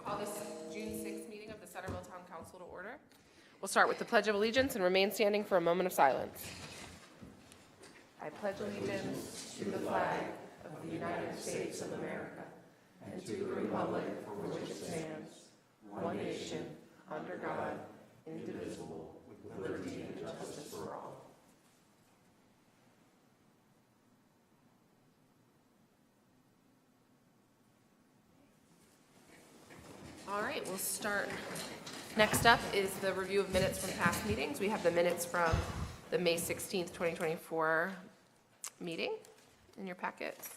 Call this June 6th meeting of the Centreville Town Council to order. We'll start with the Pledge of Allegiance and remain standing for a moment of silence. I pledge allegiance to the flag of the United States of America and to the republic for which it stands, one nation, under God, indivisible, with liberty and justice for all. All right, we'll start. Next up is the review of minutes from past meetings. We have the minutes from the May 16th, 2024 meeting in your packets.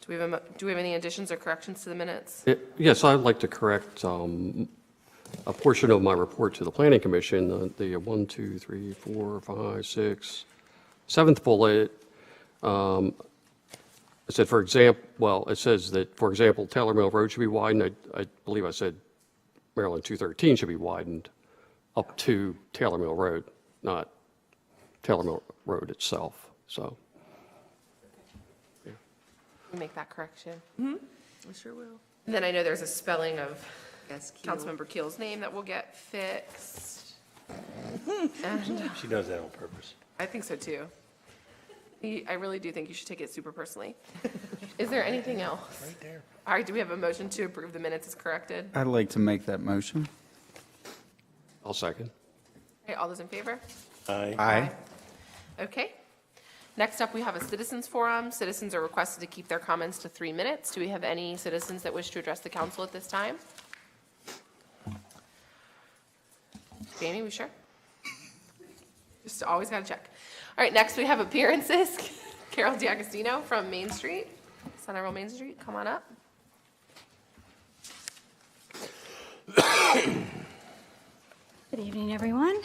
Do we have any additions or corrections to the minutes? Yes, I'd like to correct a portion of my report to the Planning Commission, the 1, 2, 3, 4, 5, 6, 7th bullet. It said, for example, well, it says that, for example, Taylor Mill Road should be widened. I believe I said Maryland 213 should be widened up to Taylor Mill Road, not Taylor Mill Road itself. So, yeah. We make that correction. I sure will. And then I know there's a spelling of Yes, Keel. Councilmember Keel's name that will get fixed. And She does that on purpose. I think so too. I really do think you should take it super personally. Is there anything else? Right there. All right, do we have a motion to approve the minutes as corrected? I'd like to make that motion. I'll second. Okay, all those in favor? Aye. Okay. Next up, we have a citizens forum. Citizens are requested to keep their comments to 3 minutes. Do we have any citizens that wish to address the council at this time? Jamie, we sure? Just always got to check. All right, next we have appearances. Carol D'Agostino from Main Street, Centreville Main Street, come on up. Good evening, everyone.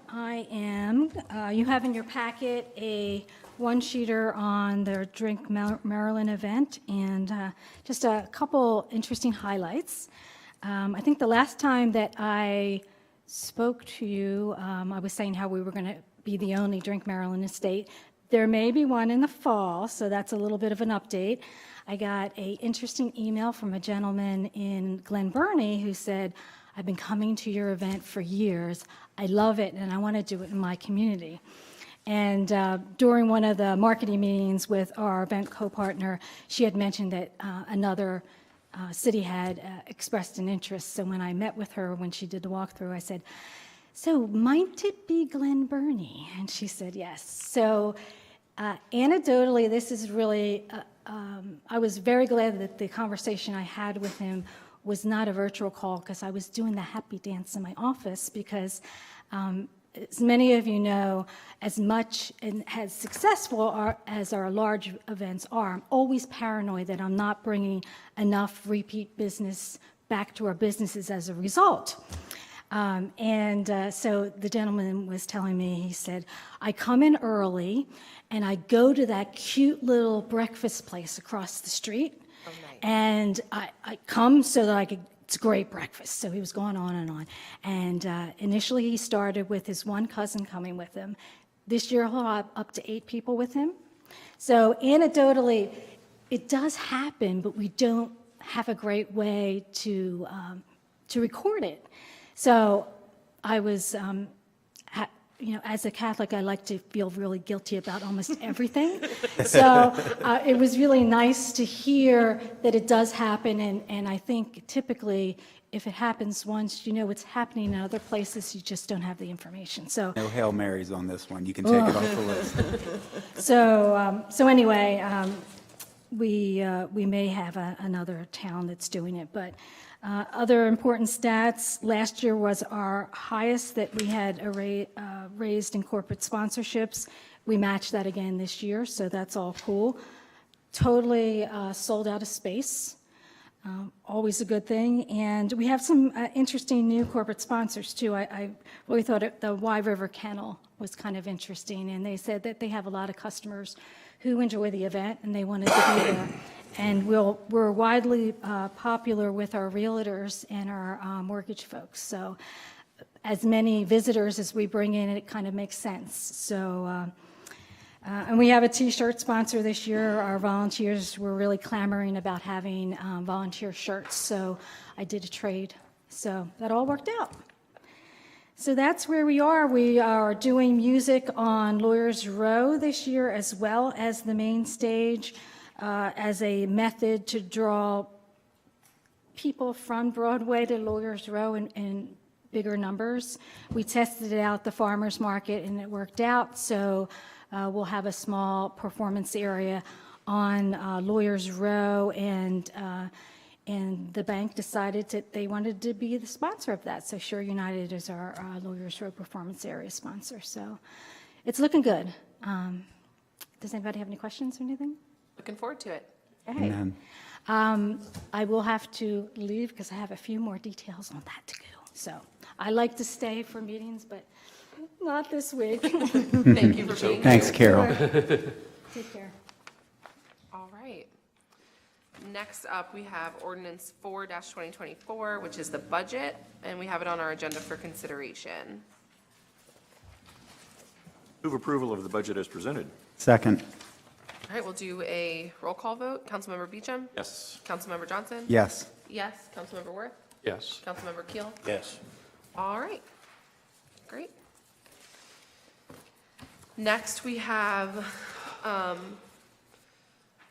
I am, you have in your packet a one-sheeter on the Drink Maryland event and just a couple interesting highlights. I think the last time that I spoke to you, I was saying how we were going to be the only Drink Maryland estate. There may be one in the fall, so that's a little bit of an update. I got an interesting email from a gentleman in Glen Burnie who said, I've been coming to your event for years. I love it, and I want to do it in my community. And during one of the marketing meetings with our event co-partner, she had mentioned that another city had expressed an interest. So when I met with her, when she did the walkthrough, I said, so might it be Glen Burnie? And she said yes. So anecdotally, this is really, I was very glad that the conversation I had with him was not a virtual call because I was doing the happy dance in my office because as many of you know, as much and as successful as our large events are, I'm always paranoid that I'm not bringing enough repeat business back to our businesses as a result. So the gentleman was telling me, he said, I come in early and I go to that cute little breakfast place across the street. Oh, nice. And I come so that I could, it's great breakfast. So he was going on and on. And initially he started with his one cousin coming with him. This year he'll have up to 8 people with him. So anecdotally, it does happen, but we don't have a great way to record it. So I was, as a Catholic, I like to feel really guilty about almost everything. So it was really nice to hear that it does happen. And I think typically, if it happens once, you know what's happening in other places, you just don't have the information. So No Hail Marys on this one. You can take it off the list. So anyway, we may have another town that's doing it, but other important stats, last year was our highest that we had raised in corporate sponsorships. We matched that again this year, so that's all cool. Totally sold out of space, always a good thing. And we have some interesting new corporate sponsors too. I really thought the Y River Kennel was kind of interesting, and they said that they have a lot of customers who enjoy the event and they wanted to be there. And we're widely popular with our realtors and our mortgage folks. So as many visitors as we bring in, it kind of makes sense. So And we have a T-shirt sponsor this year. Our volunteers were really clamoring about having volunteer shirts, so I did a trade. So that all worked out. So that's where we are. We are doing music on Lawyers Row this year as well as the main stage as a method to draw people from Broadway to Lawyers Row in bigger numbers. We tested it out at the farmers market and it worked out, so we'll have a small performance area on Lawyers Row, and the bank decided that they wanted to be the sponsor of that. So Sure United is our Lawyers Row performance area sponsor. So it's looking good. Does anybody have any questions or anything? Looking forward to it. Okay. Amen. I will have to leave because I have a few more details on that to go. So I like to stay for meetings, but not this week. Thank you for being here. Thanks, Carol. Take care. All right. Next up, we have ordinance 4-2024, which is the budget, and we have it on our agenda for consideration. Move approval of the budget as presented. Second. All right, we'll do a roll call vote. Councilmember Beecham? Yes. Councilmember Johnson? Yes. Yes. Councilmember Worth? Yes. Councilmember Keel? Yes. All right. Great. Next, we have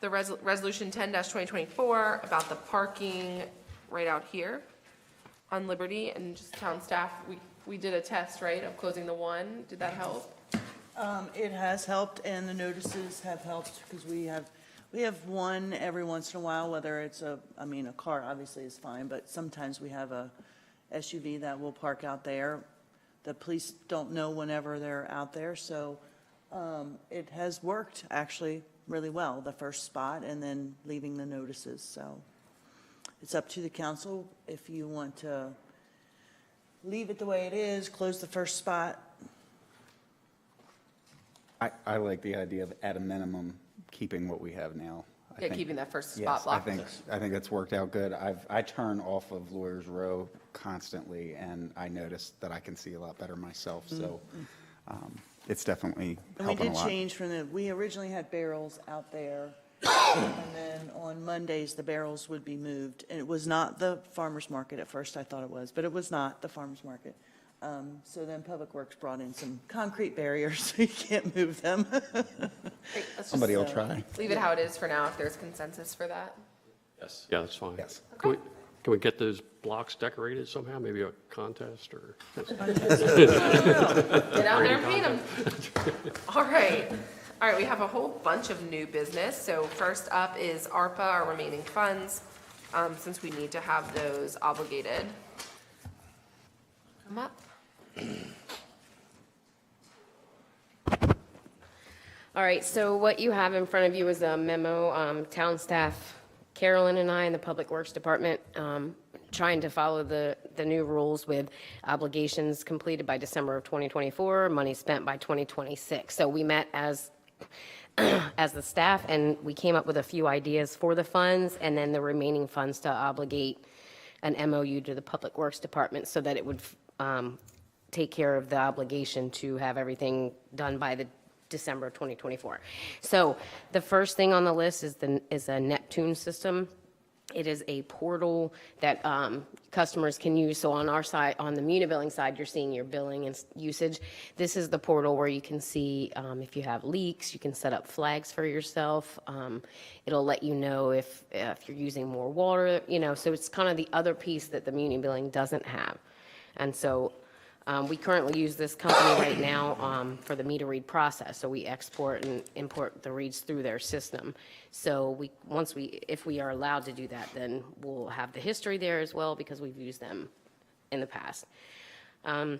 the resolution 10-2024 about the parking right out here on Liberty, and just town staff, we did a test, right, of closing the one. Did that help? It has helped, and the notices have helped, because we have one every once in a while, whether it's a car obviously is fine, but sometimes we have a SUV that will park out there. The police don't know whenever they're out there, so it has worked actually really well, the first spot, and then leaving the notices. So it's up to the council if you want to leave it the way it is, close the first spot. I like the idea of, at a minimum, keeping what we have now. I Yeah, think- keeping that first Yes, spot I blocked. think that's worked out good. I turn off of Lawyers Row constantly, and I noticed that I can see a lot better myself, so it's definitely And we helping a did lot. change we originally had barrels out there, and then on Mondays, the barrels would be moved. And it was not the farmer's market at first, I thought it was, but it was not the farmer's market. So then Public Works brought in some concrete barriers, so you can't move them. Great, let's just Somebody will try. leave it how it is for now, if there's consensus for that. Yes. Yeah, that's fine. Yes. Can we get those blocks decorated somehow? Maybe a contest or? Get out there and paint them. All right. All right, we have a whole bunch of new business. So first up is ARPA, our remaining funds, since we need to have those obligated. Come up. All right, so what you have in front of you is a memo, town staff, Carolyn and I in the Public Works Department, trying to follow the new rules with obligations completed by December of 2024, money spent by 2026. So we met as the staff, and we came up with a few ideas for the funds, and then the remaining funds to obligate an MOU to the Public Works Department so that it would take care of the obligation to have everything done by the December of 2024. So the first thing on the list is a Neptune system. It is a portal that customers can use. So on our side, on the Muni billing side, you're seeing your billing and usage. This is the portal where you can see if you have leaks. You can set up flags for yourself. It'll let you know if you're using more water. So it's kind of the other piece that the Muni billing doesn't have. And so we currently use this company right now for the meter read process. So we export and import the reads through their system. So if we are allowed to do that, then we'll have the history there as well because we've used them in the past. Will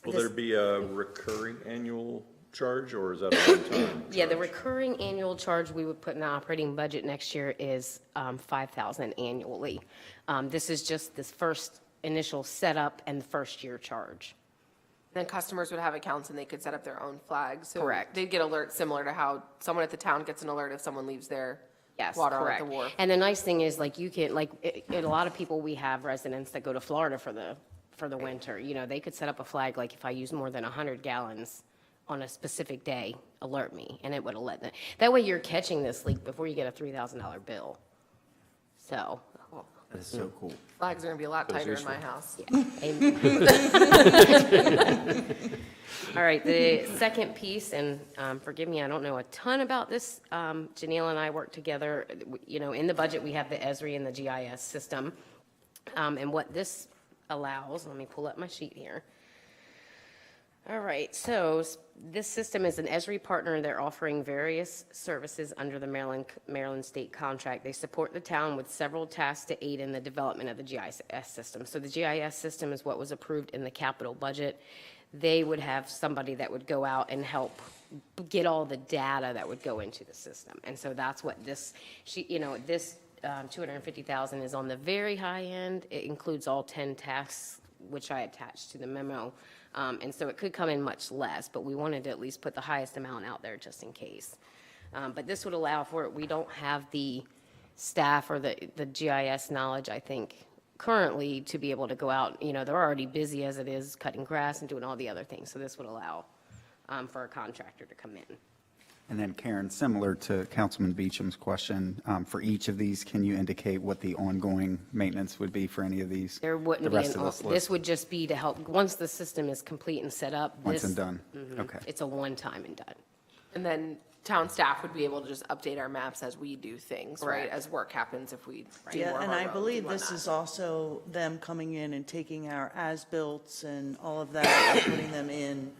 there be a recurring annual charge, or is that a one-time? Yeah, the recurring annual charge we would put in the operating budget next year is $5,000 annually. This is just this first initial setup and the first year charge. Then customers would have accounts and they could set up their own flags. So Correct. they'd get alerts similar to how someone at the town gets an alert if someone leaves their Yes, water on at correct. the wharf. And the nice thing is, like, you can, like, a lot of people, we have residents that go to Florida for the winter. They could set up a flag, like, if I use more than 100 gallons on a specific day, alert me, and it would have let them. That way you're catching this leak before you get a $3,000 bill. So, That is so cool. Flags are gonna be a lot tighter in my house. amen. All right, the second piece, and forgive me, I don't know a ton about this. Janelle and I work together. You know, in the budget, we have the ESRI and the GIS system. And what this allows, let me pull up my sheet here. All right, so this system is an ESRI partner. They're offering various services under the Maryland state contract. They support the town with several tasks to aid in the development of the GIS system. So the GIS system is what was approved in the capital budget. They would have somebody that would go out and help get all the data that would go into the system. And so that's what this, this $250,000 is on the very high end. It includes all 10 tasks, which I attached to the memo. And so it could come in much less, but we wanted to at least put the highest amount out there just in case. But this would allow for it. We don't have the staff or the GIS knowledge, I think, currently to be able to go out. They're already busy as it is, cutting grass and doing all the other things. So this would allow for a contractor to come in. And then Karen, similar to Councilman Beecham's question, for each of these, can you indicate what the ongoing maintenance would be for any of these? There wouldn't The be, rest of this this list? would just be to help, once the system is complete and set up. Once this- and done? Mhm. Okay. It's a one-time and done. And then town staff would be able to just update our maps as we do things, right? Correct. As work happens, if we do Yeah, more of and our I roads believe and this whatnot. is also them coming in and taking our as-built and all of that, and putting them in,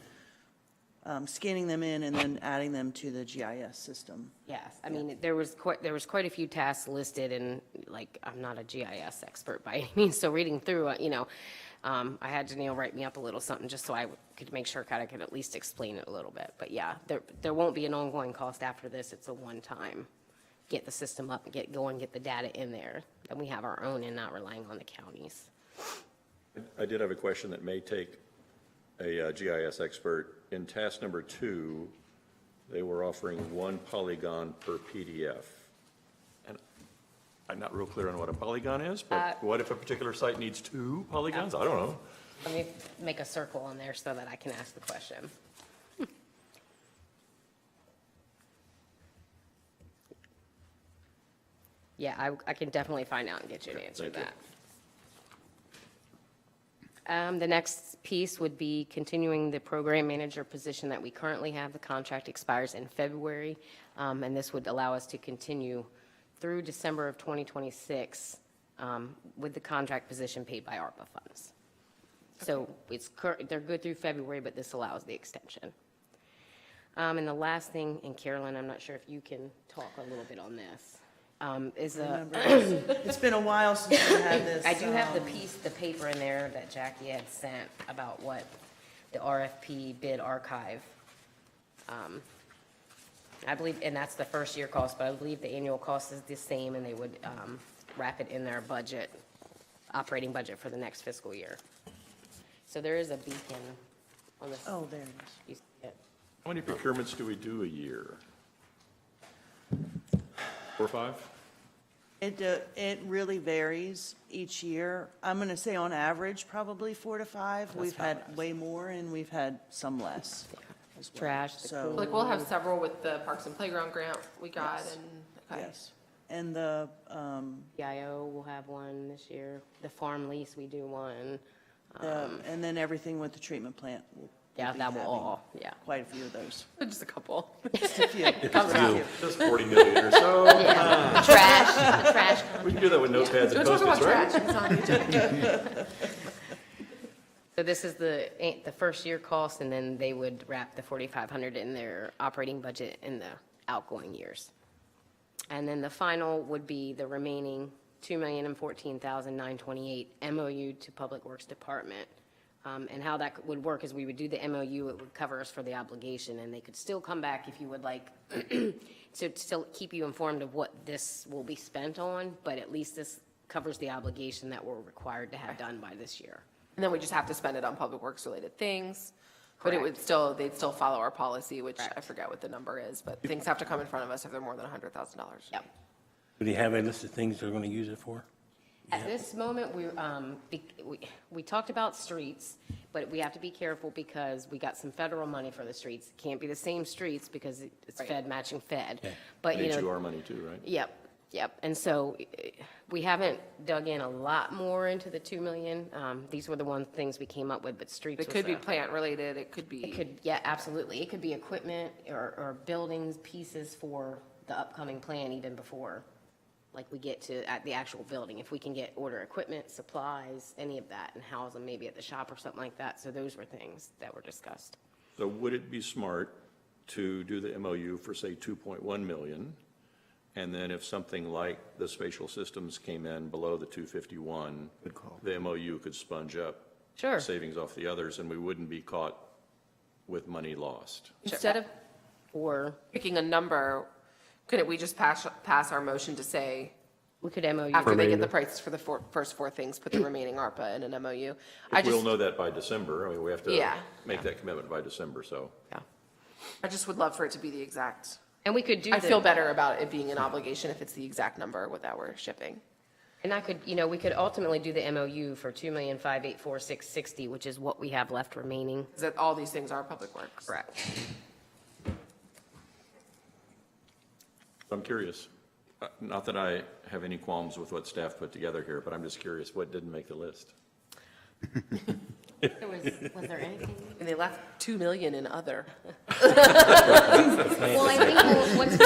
scanning them in and then adding them to the GIS system. Yes, I mean, there was quite a few tasks listed, and like, I'm not a GIS expert by any means, so reading through, I had Janelle write me up a little something just so I could make sure I could at least explain it a little bit. But yeah, there won't be an ongoing cost after this. It's a one-time, get the system up, get going, get the data in there. Then we have our own and not relying on the counties. I did have a question that may take a GIS expert. In task number 2, they were offering 1 polygon per PDF. And I'm not real clear on what a polygon is, but what if a particular site needs 2 polygons? I don't know. Let me make a circle on there so that I can ask the question. Yeah, I can definitely find out and get you an answer to Thank you. that. The next piece would be continuing the program manager position that we currently have. The contract expires in February, and this would allow us to continue through December of 2026 with the contract position paid by ARPA funds. So they're good through February, but this allows the extension. And the last thing, and Carolyn, I'm not sure if you can talk a little bit on this, is a. It's been a while since we had this. I do have the paper in there that Jackie had sent about what the RFP bid archive. I believe, and that's the first year cost, but I believe the annual cost is the same, and they would wrap it in their budget, operating budget for the next fiscal year. So there is a beacon on this. Oh, there it You see it? How many procurements do we do a year? 4 or 5? is. It really varies each year. I'm going to say on average, probably 4 to 5. We've had way more and we've had some less as well. Trash, the So, Like, we'll have several with the Parks and Playground grant we got, Yes. and, okay. yes. And the, PIO will have one this year. The farm lease, we do one. and then everything with the treatment plant. We'll Yeah, be that will having all, yeah. Quite a few of those. Just a couple. Just a few. Just 40 million or so. The trash. We can do that with notepads and Don't talk about Post-its, right? trash, it's on the agenda. So this is the first year cost, and then they would wrap the 4,500 in their operating budget in the outgoing years. And then the final would be the remaining $2,014,928 MOU to Public Works Department. And how that would work is we would do the MOU, it would cover us for the obligation, and they could still come back if you would like to still keep you informed of what this will be spent on, but at least this covers the obligation that we're required to have done by this year. And then we just have to spend it on public works related things. But it would Correct. still, they'd still follow our policy, which I Correct. forget what the number is, but things have to come in front of us if they're more than $100,000. Yep. Do they have a list of things they're going to use it for? At this moment, we talked about streets, But we have to be careful because we got some federal money for the streets. It can't be the same streets because it's Right. Fed matching Fed. But, you And know. HUR money too, right? Yep, yep. And so we haven't dug in a lot more into the 2 million. These were the one things we came up with, but streets It was could be a- plant related, it could be. It could, yeah, absolutely. It could be equipment or buildings, pieces for the upcoming plan even before, like we get to at the actual building. If we can order equipment, supplies, any of that, and house them maybe at the shop or something like that. So those were things that were discussed. So would it be smart to do the MOU for, say, 2.1 million? And then if something like the spatial systems came in below the 251, Good call. the MOU could sponge up Sure. savings off the others, and we wouldn't be caught with money lost. Instead of, or Picking a number, couldn't we just pass our motion to say, we could MOU. after they get the Remainder. prices for the first four things, put the remaining ARPA in an MOU? I We'll just, know that by December. I mean, we have to Yeah. make that commitment by December, so. Yeah. I just would love for it to be the exact, And we could do I the. feel better about it being an obligation if it's the exact number that we're shipping. And I could, we could ultimately do the MOU for 2,584,660, which is what we have left remaining. Because that all these things are public works. Correct. I'm curious, not that I have any qualms with what staff put together here, but I'm just curious, what didn't make the list? Was there anything? And they left 2 million in other. Well, I think once,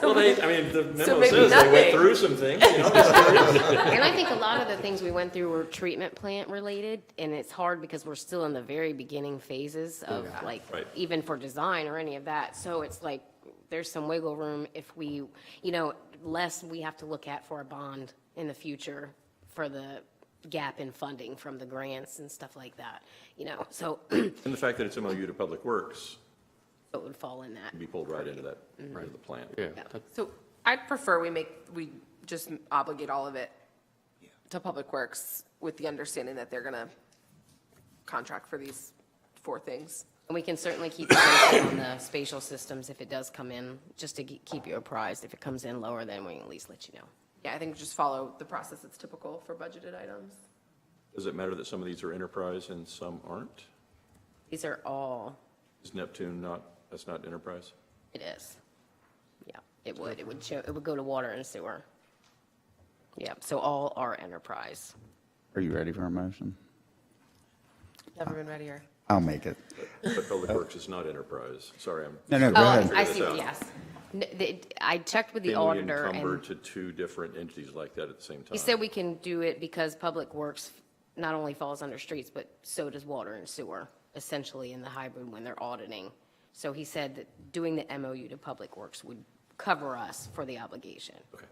Well, I mean, the So memo maybe says they went nothing. through some things, you know, just curious. and I think a lot of the things we went through were treatment plant related, and it's hard because we're still in the very beginning phases of like, Right. even for design or any of that. So it's like, there's some wiggle room if we, less we have to look at for a bond in the future for the gap in funding from the grants and stuff like that, so And the fact that it's MOU to Public Works it would fall in that. would be pulled right into that, into the plan. Yeah, Yeah. that- So I'd prefer we just obligate all of it to Public Works with the understanding that they're going to contract for these 4 things. And we can certainly keep you posted on the spatial systems if it does come in, just to keep you apprised. If it comes in lower, then we can at least let you know. Yeah, I think just follow the process that's typical for budgeted items. Does it matter that some of these are enterprise and some aren't? These are all, Is Neptune that's not enterprise? it is. Yeah, it would go to water and sewer. Yeah, so all are enterprise. Are you ready for a motion? Never been readier. I'll make it. But Public Works is not enterprise. Sorry, I'm. No, go Oh, ahead. I Figure see, this out. yes. I checked with the Can we auditor encumber and to 2 different entities like that at the same time? he said we can do it because Public Works not only falls under streets, but so does water and sewer, essentially in the hybrid when they're auditing. So he said that doing the MOU to Public Works would cover us for the obligation. Okay.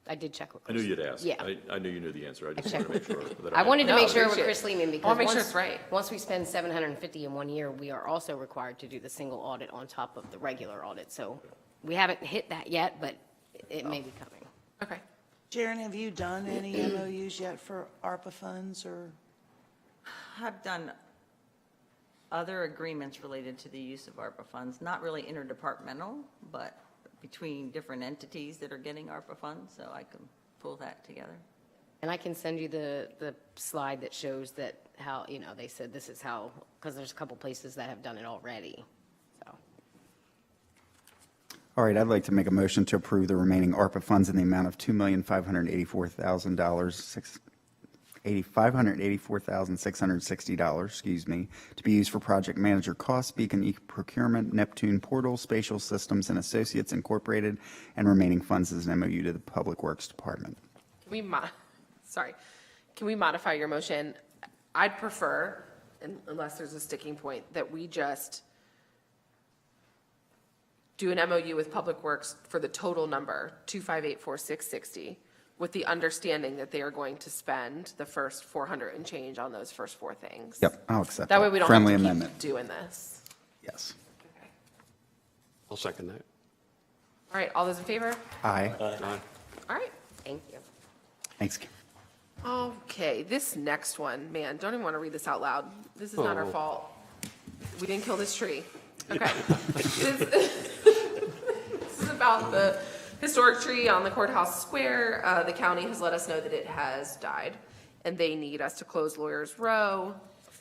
I did check with I Chris. knew you'd ask. Yeah. I knew you knew the answer. I just wanted to make sure that I wanted to No, make sure with appreciate Chris it. Lehman I because wanna make sure once, it's right. once we spend 750 in 1 year, we are also required to do the single audit on top of the regular audit. So we haven't hit that yet, but it may be coming. Okay. Sharon, have you done any MOUs yet for ARPA funds or? Have done other agreements related to the use of ARPA funds, not really interdepartmental, but between different entities that are getting ARPA funds, so I can pull that together. And I can send you the slide that shows that how, they said this is how, because there's a couple places that have done it already, so. All right, I'd like to make a motion to approve the remaining ARPA funds in the amount of $584,660, to be used for project manager costs, Beacon e-procurement, Neptune portal, Spatial Systems and Associates Incorporated, and remaining funds as an MOU to the Public Works Department. Can we modify your motion? I'd prefer, unless there's a sticking point, that we just do an MOU with Public Works for the total number, 2584660, with the understanding that they are going to spend the first 400 and change on those first 4 things. Yep, I'll accept That way we don't Friendly have to amendment. keep doing this. Yes. I'll second that. All right, all those in favor? Aye. Aye. All right. Thank you. Thanks. Okay, this next one, man, don't even want to read this out loud. This is not our Oh. fault. We didn't kill this tree. Okay. This is about the historic tree on the courthouse square. The county has let us know that it has died, and they need us to close Lawyers Row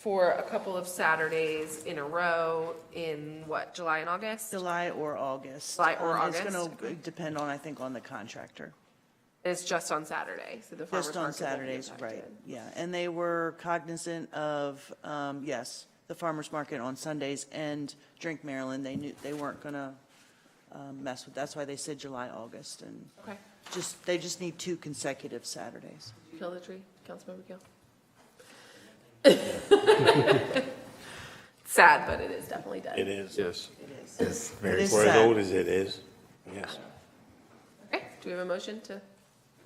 for a couple of Saturdays in a row in what, July and August? July or August. July or It's August? going to depend on, I think, on the contractor. It's just on Saturday, so the farmer's Just on market won't be Saturdays, right, impacted. yeah. And they were cognizant of, yes, the farmer's market on Sundays and Drink Maryland. They knew, they weren't going to mess with, that's why they said July, August, and Okay. they just need 2 consecutive Saturdays. Kill the tree, Councilmember Gill. Sad, but it is definitely dead. It is. Yes. It's It very is For as sad. old as it is, yes. Okay, do we have a motion to,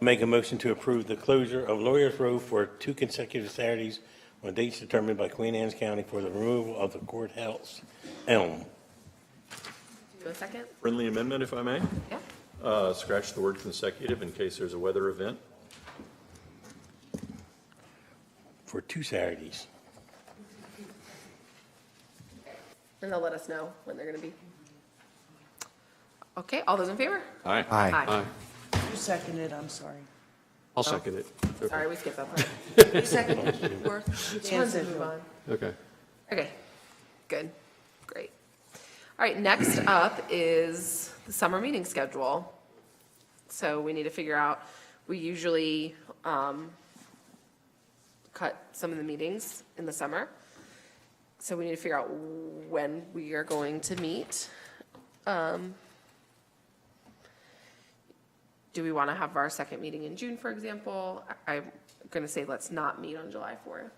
Make a motion to approve the closure of Lawyers Row for 2 consecutive Saturdays on dates determined by Queen Anne's County for the removal of the courthouse elm. do a second? Friendly amendment, if I may? Yeah. Scratch the word consecutive in case there's a weather event. For 2 Saturdays. And they'll let us know when they're gonna be. Okay, all those in favor? Aye. Aye. Aye. Who seconded, I'm sorry. I'll second it. Sorry, we skipped that part. You seconded, Worth? Just wanted to said move no. on. Okay. Okay, good, great. All right, next up is the summer meeting schedule. So we need to figure out, we usually cut some of the meetings in the summer. So we need to figure out when we are going to meet. Do we want to have our second meeting in June, for example? I'm going to say let's not meet on July 4th.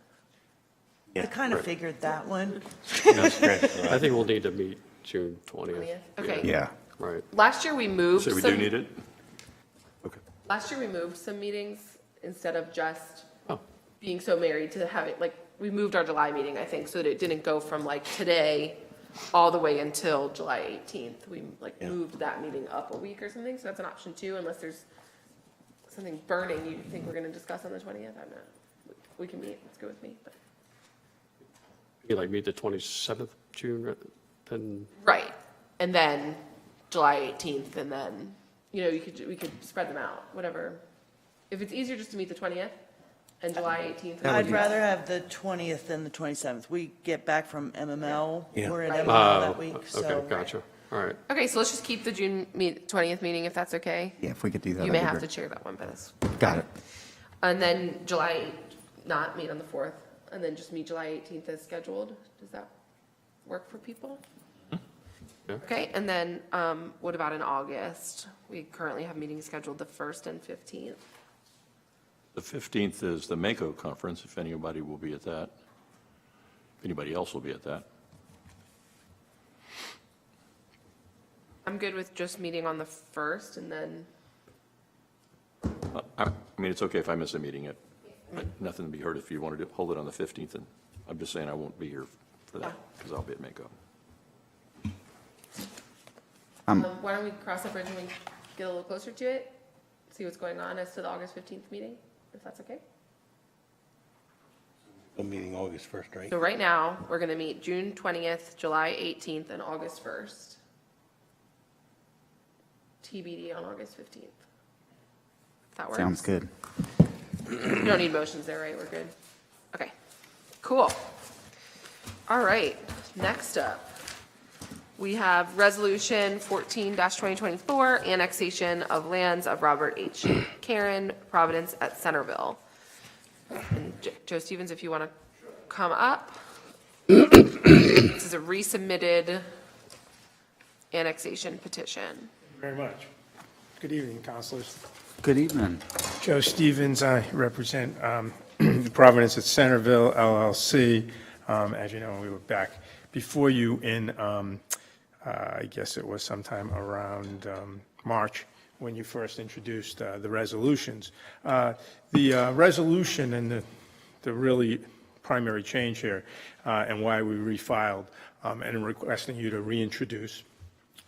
I kind of figured that one. That's correct, I think we'll need to meet June 20th. Okay. Yeah. Right. Last year we moved So we do need it? Okay. Last year we moved some meetings instead of just Oh. being so married to having, like, we moved our July meeting, I think, so that it didn't go from like today all the way until July 18th. We like Yeah. moved that meeting up a week or something, so that's an option too, unless there's something burning you think we're gonna discuss on the 20th. I'm not, we can meet, it's good with me, but. You like meet the 27th June, then, Right, and then July 18th, and then, you know, we could spread them out, whatever. If it's easier just to meet the 20th and July 18th. I'd rather have the 20th than the 27th. We get back from MML. Yeah. We're in Right. MML that week, so. okay, gotcha. All right. Okay, so let's just keep the June 20th meeting, if that's okay. Yeah, if we could do that. You may that'd be have to great. chair that one, but that's, Got it. and then July, not meet on the 4th, and then just meet July 18th as scheduled. Does that work for people? Yeah. Okay, and then what about in August? We currently have meetings scheduled the 1st and 15th. The 15th is the Mako conference, if anybody will be at that. If anybody else will be at that. I'm good with just meeting on the 1st and then, I mean, it's okay if I miss a meeting. Nothing to be heard if you wanted to hold it on the 15th, and I'm just saying I won't be here for that, because I'll be at Mako. why don't we cross that bridge when we get a little closer to it? See what's going on as to the August 15th meeting, if that's okay? A meeting August 1st, right? So right now, we're gonna meet June 20th, July 18th, and August 1st. TBD on August 15th. If that works. Sounds good. You don't need motions there, right? We're good? Okay, cool. All right, next up, we have Resolution 14-2024, annexation of lands of Robert H. Karen, Providence at Centreville. And Joe Stevens, if you want to come up. This is a resubmitted annexation petition. Very much. Good evening, councilors. Good evening. Joe Stevens, I represent Providence at Centreville LLC. As you know, we were back before you in, I guess it was sometime around March when you first introduced the resolutions. The resolution and the really primary change here and why we refiled and requesting you to reintroduce,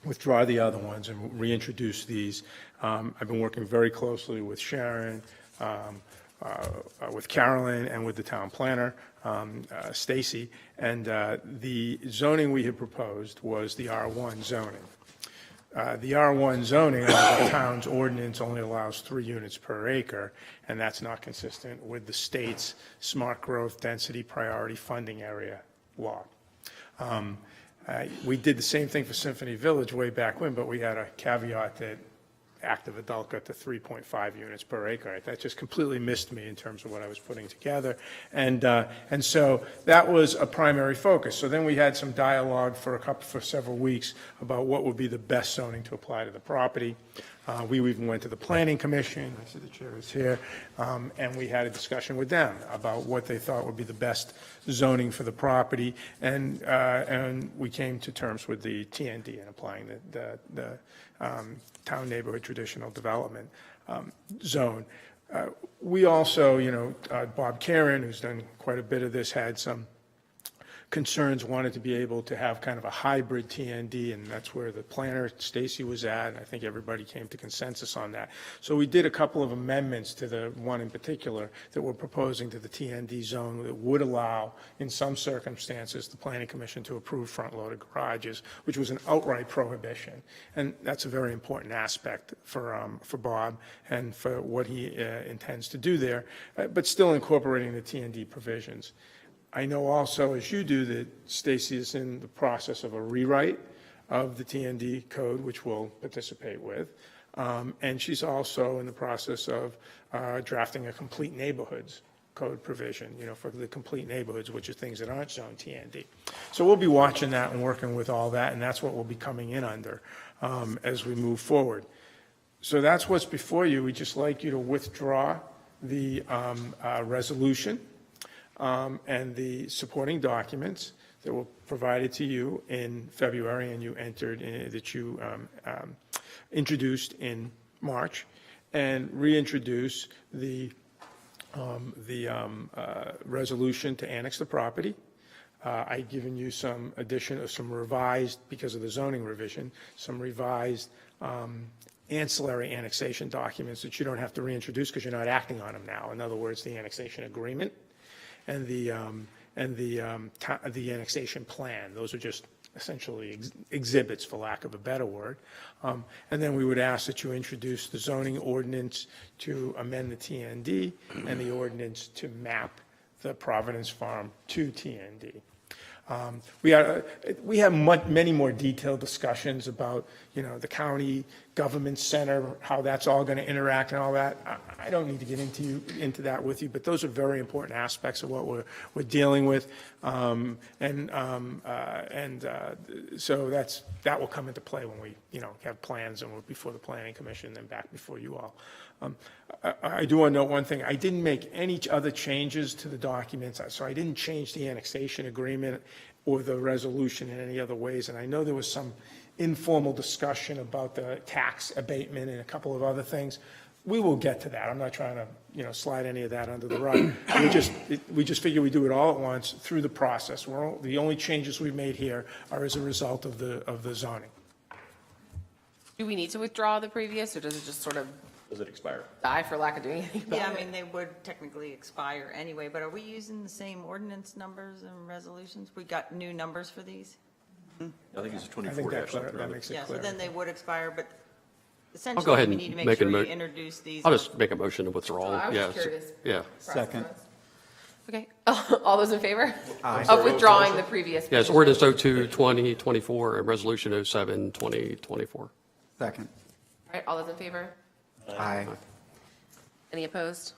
withdraw the other ones and reintroduce these. I've been working very closely with Sharon, with Carolyn, and with the town planner, Stacy, and the zoning we had proposed was the R1 zoning. the R1 zoning under the town's ordinance only allows 3 units per acre, and that's not consistent with the state's smart growth density priority funding area law. We did the same thing for Symphony Village way back when, but we had a caveat that active adult got to 3.5 units per acre. That just completely missed me in terms of what I was putting together. And so that was a primary focus. So then we had some dialogue for several weeks about what would be the best zoning to apply to the property. We even went to the Planning Commission, I see the chair is here, and we had a discussion with them about what they thought would be the best zoning for the property, and we came to terms with the TND and applying the Town Neighborhood Traditional Development Zone. We also, Bob Karen, who's done quite a bit of this, had some concerns, wanted to be able to have kind of a hybrid TND, and that's where the planner, Stacy, was at, and I think everybody came to consensus on that. So we did a couple of amendments to the one in particular that we're proposing to the TND zone that would allow, in some circumstances, the Planning Commission to approve front-loaded garages, which was an outright prohibition. And that's a very important aspect for Bob and for what he intends to do there, but still incorporating the TND provisions. I know also, as you do, that Stacy is in the process of a rewrite of the TND code, which we'll participate with. And she's also in the process of drafting a complete neighborhoods code provision, for the complete neighborhoods, which are things that aren't zoned TND. So we'll be watching that and working with all that, and that's what we'll be coming in under as we move forward. So that's what's before you. We'd just like you to withdraw the resolution and the supporting documents that were provided to you in February and you entered, that you introduced in March, and reintroduce the resolution to annex the property. I've given you some revised, because of the zoning revision, some revised ancillary annexation documents that you don't have to reintroduce because you're not acting on them now. In other words, the annexation agreement and the annexation plan. Those are just essentially exhibits, for lack of a better word. And then we would ask that you introduce the zoning ordinance to amend the TND and the ordinance to map the Providence Farm to TND. We have many more detailed discussions about, the county government center, how that's all going to interact and all that. I don't need to get into that with you, but those are very important aspects of what we're dealing with. So that will come into play when we, have plans and we're before the Planning Commission, then back before you all. I do want to note one thing. I didn't make any other changes to the documents, so I didn't change the annexation agreement or the resolution in any other ways. And I know there was some informal discussion about the tax abatement and a couple of other things. We will get to that. I'm not trying to, slide any of that under the rug. We just figure we do it all at once through the process. The only changes we've made here are as a result of the zoning. Do we need to withdraw the previous, or does it just sort of Does it expire? die for lack of doing anything about Yeah, it? they would technically expire anyway, but are we using the same ordinance numbers and resolutions? We got new numbers for these? I think it's a I think 24 that something. makes it Yeah, so clear. then they would expire, but I'll go ahead essentially, we and need to make make sure a you mo- introduce these. I'll just make a motion to withdraw. I was Yeah, just curious. Yeah. Second. Okay, all those in favor? Aye. Of withdrawing the previous? Yes, petition? ordinance 02-2024 and resolution 07-2024. Second. All right, all those in favor? Aye. Any opposed?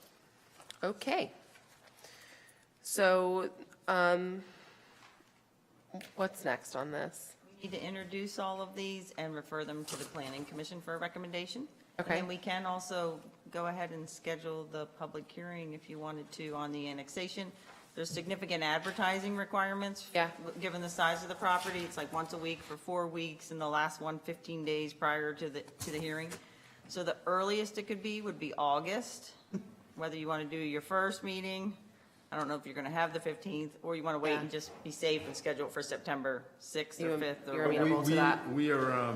Okay. So, what's next on this? We need to introduce all of these and refer them to the Planning Commission for a recommendation. Okay. And then we can also go ahead and schedule the public hearing if you wanted to on the annexation. There's significant advertising requirements. Yeah. Given the size of the property, it's like once a week for 4 weeks, and the last one 15 days prior to the hearing. So the earliest it could be would be August, whether you want to do your first meeting. I don't know if you're going to have the 15th, or you want to wait Yeah. and just be safe and schedule it for September 6th or You- 5th. you're Or amenable to that? We are,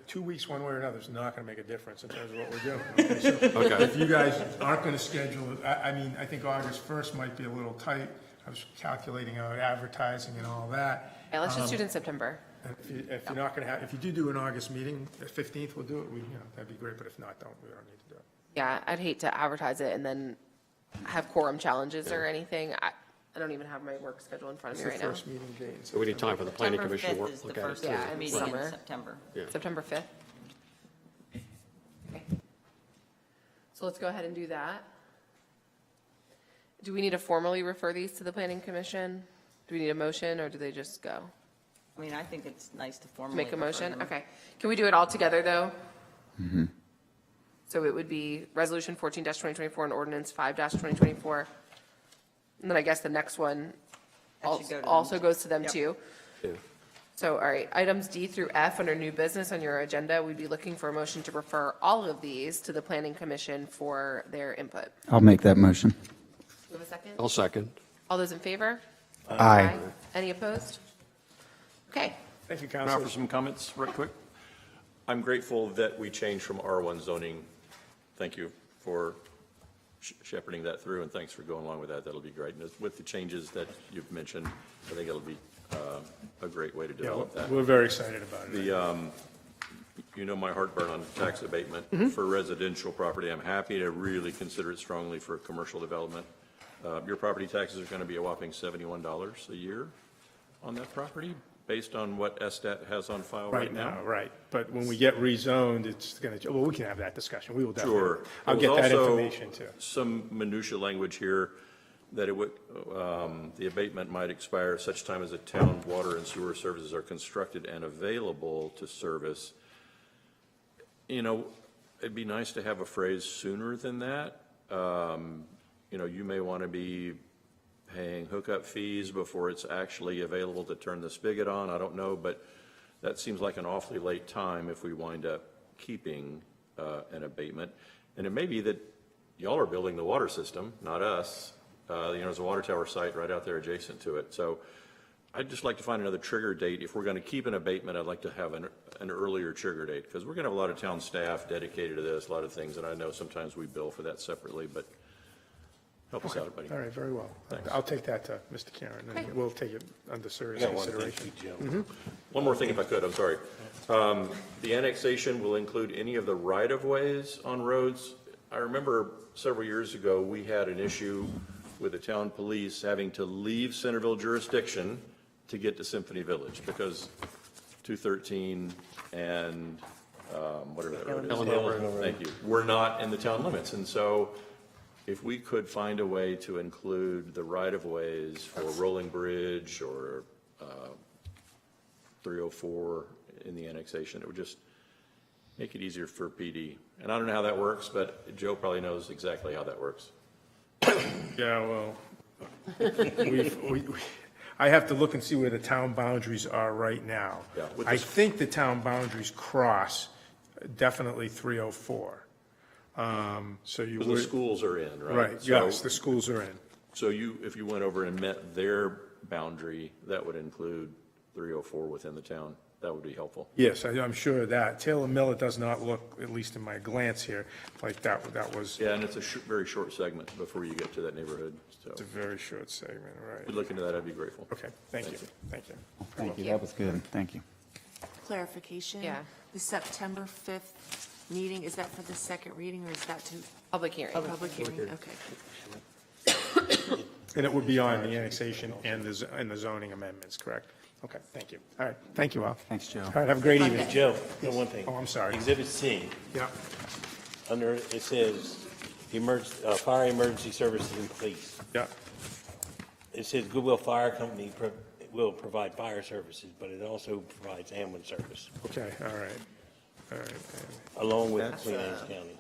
2 weeks one way or another is not going to make a difference in terms of what we're doing. Okay, so Okay. if you guys aren't going to schedule it, I think August 1st might be a little tight. I was calculating out advertising and all that. Yeah, let's just do it in September. If you're not going to have, if you do an August meeting, the 15th, we'll do it, that'd be great, but if not, we don't need to do it. Yeah, I'd hate to advertise it and then have quorum challenges or anything. I don't even have my work schedule in front of It's me the right now. first meeting date. in So we need time for the planning September commission to 5th work, is the look at it. first Yeah, in meeting summer. in September. September 5th. Okay. So let's go ahead and do that. Do we need to formally refer these to the planning commission? Do we need a motion, or do they just go? I mean, I think it's nice to formally. Make a refer motion? them. Okay. Can we do it all together, though? So it would be Resolution 14-2024 and Ordinance 5-2024. And then I guess the next one That should go to them. also goes to them, Yep. too. Yeah. So, all right, items D through F under new business on your agenda, we'd be looking for a motion to refer all of these to the planning commission for their input. I'll make that motion. Do we have a second? I'll second. All those in favor? Aye. Any opposed? Okay. Thank you, Can I Counselor. offer some comments right quick? I'm grateful that we changed from R1 zoning. Thank you for shepherding that through, and thanks for going along with that. That'll be great. And with the changes that you've mentioned, I think it'll be a great way to Yeah, develop that. we're very excited about it. You know my heartburn on tax abatement for residential property. I'm happy to really consider it strongly for commercial development. Your property taxes are going to be a whopping $71 a year on that property, based on what SDAT has on file right now. Right, but when we get rezoned, it's going to, well, we can have that discussion, we will definitely. Sure. I'll There get was that also information, too. some minutia language here that it would, the abatement might expire at such time as the town water and sewer services are constructed and available to service. You know, it'd be nice to have a phrase sooner than that. You know, you may want to be paying hookup fees before it's actually available to turn the spigot on. I don't know, but that seems like an awfully late time if we wind up keeping an abatement. And it may be that y'all are building the water system, not us. You know, there's a water tower site right out there adjacent to it. So I'd just like to find another trigger date. If we're going to keep an abatement, I'd like to have an earlier trigger date, because we're going to have a lot of town staff dedicated to this, a lot of things, and I know sometimes we bill for that separately, but help us out, buddy. All right, very well. Thanks. I'll take that to Mr. Karen, and Okay. we'll take it under I serious got one thing consideration. for you, Joe. One more thing if I could, I'm sorry. The annexation will include any of the right-of-ways on roads. I remember several years ago, we had an issue with the town police having to leave Centreville jurisdiction to get to Symphony Village, because 213 and whatever that road is. Thank you. We're not in the town limits, and so if we could find a way to include the right-of-ways for Rolling Bridge or 304 in the annexation, it would just make it easier for PD. And I don't know how that works, but Joe probably knows exactly how that works. Yeah, well, I have to look and see where the town boundaries are right now. Yeah, with I this- think the town boundaries cross definitely 304. So you Because the would, schools are in, right? right, So- yes, the schools are in. So if you went over and met their boundary, that would include 304 within the town. That would be helpful. Yes, I'm sure of that. Taylor Miller does not look, at least in my glance here, like that was, Yeah, and it's a very short segment before you get to that neighborhood, so it's a very short segment, if right? you'd look into that, I'd be grateful. Okay, thank you, thank you. Thank you, that was good, thank you. Clarification? Yeah. The September 5th meeting, is that for the second reading, or is that to Public hearing. public hearing? Okay. And it would be on the annexation and the zoning amendments, correct? Okay, thank you. All right, thank you all. Thanks, Joe. All right, have a great evening. Joe, one thing. Oh, I'm sorry. Exhibit C, Yeah, under, it says, fire emergency services and police. yeah. It says Goodwill Fire Company will provide fire services, but it also provides ambulance service, Okay, all right. All right. along with Queen Anne's County.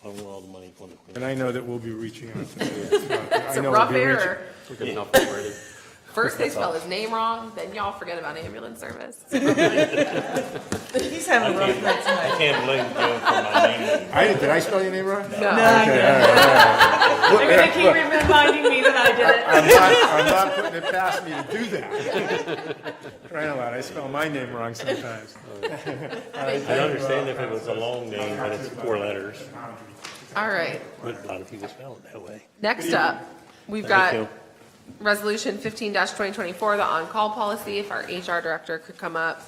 I want all the money from the Queen. And I know that we'll be reaching out to It's a rough error. We're good enough already. First they spell his name wrong, then y'all forget about ambulance service. He's having a rough night I tonight. can't blame Joe for my name. Did I spell your name wrong? No. They're gonna keep reminding me that I did it. I'm not putting it past me to do that. Trying a lot, I spell my name wrong sometimes. I understand if it was a long name, but it's 4 letters. All right. But a lot of people spell it that way. Next up, we've Thank got you. Resolution 15-2024, the on-call policy, if our HR director could come up.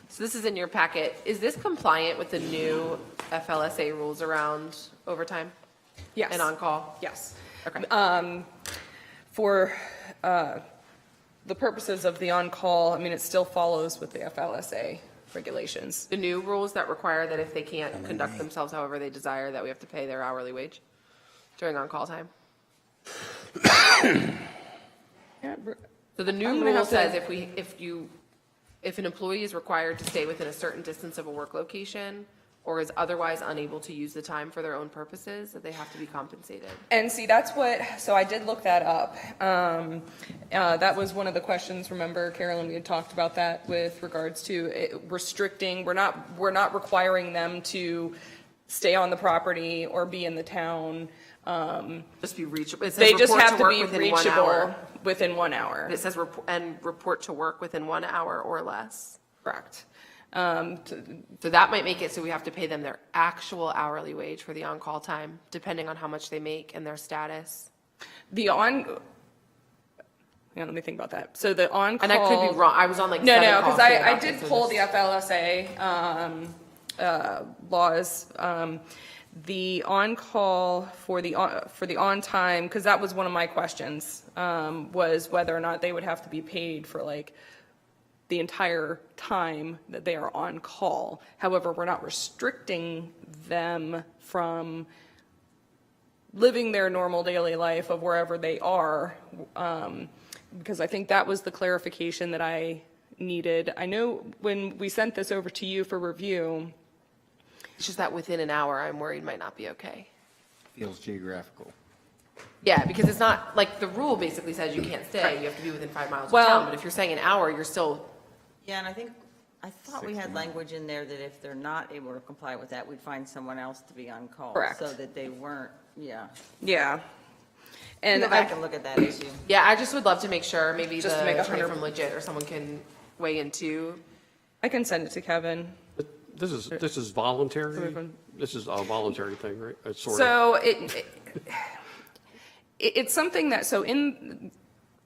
So this is in your packet. Is this compliant with the new FLSA rules around overtime Yes. and on-call? Yes. Okay. For the purposes of the on-call, I mean, it still follows with the FLSA regulations. The new rules that require that if they can't conduct themselves however they desire, that we have to pay their hourly wage during on-call time? So the new I'm gonna rule have to- says if an employee is required to stay within a certain distance of a work location or is otherwise unable to use the time for their own purposes, that they have to be compensated. And see, that's what, so I did look that up. That was one of the questions, remember, Carolyn, we had talked about that with regards to restricting, we're not requiring them to stay on the property or be in the town. Just be reachable. It says They just report have to work be within 1 hour. reachable within 1 hour. It says report to work within 1 hour or less. Correct. So that might make it so we have to pay them their actual hourly wage for the on-call time, depending on how much they make and their status. Yeah, let me think about that. So the on-call. And I could be wrong. I was on like No, 7 no, calls because today I about did this, so pull just- the FLSA laws. The on-call for the on-time, because that was one of my questions, was whether or not they would have to be paid for like the entire time that they are on call. However, we're not restricting them from living their normal daily life of wherever they are, because I think that was the clarification that I needed. I know when we sent this over to you for review, It's just that within an hour, I'm worried might not be okay. Feels geographical. Yeah, because it's not, like, the rule basically says you can't stay, you have to be within 5 miles of Well- town, but if you're saying an hour, you're still, Yeah, and I thought we had language in there that if they're not able to comply with that, we'd find someone else to be on call. Correct. So that they weren't, yeah. yeah. And Go back I, and look at that issue. yeah, I just would love to make sure, maybe Just to the make attorney 100 from Legit or someone can weigh in too. I can send it to Kevin. This is voluntary? This is a voluntary thing, right? It's sort of, So it's something that, so in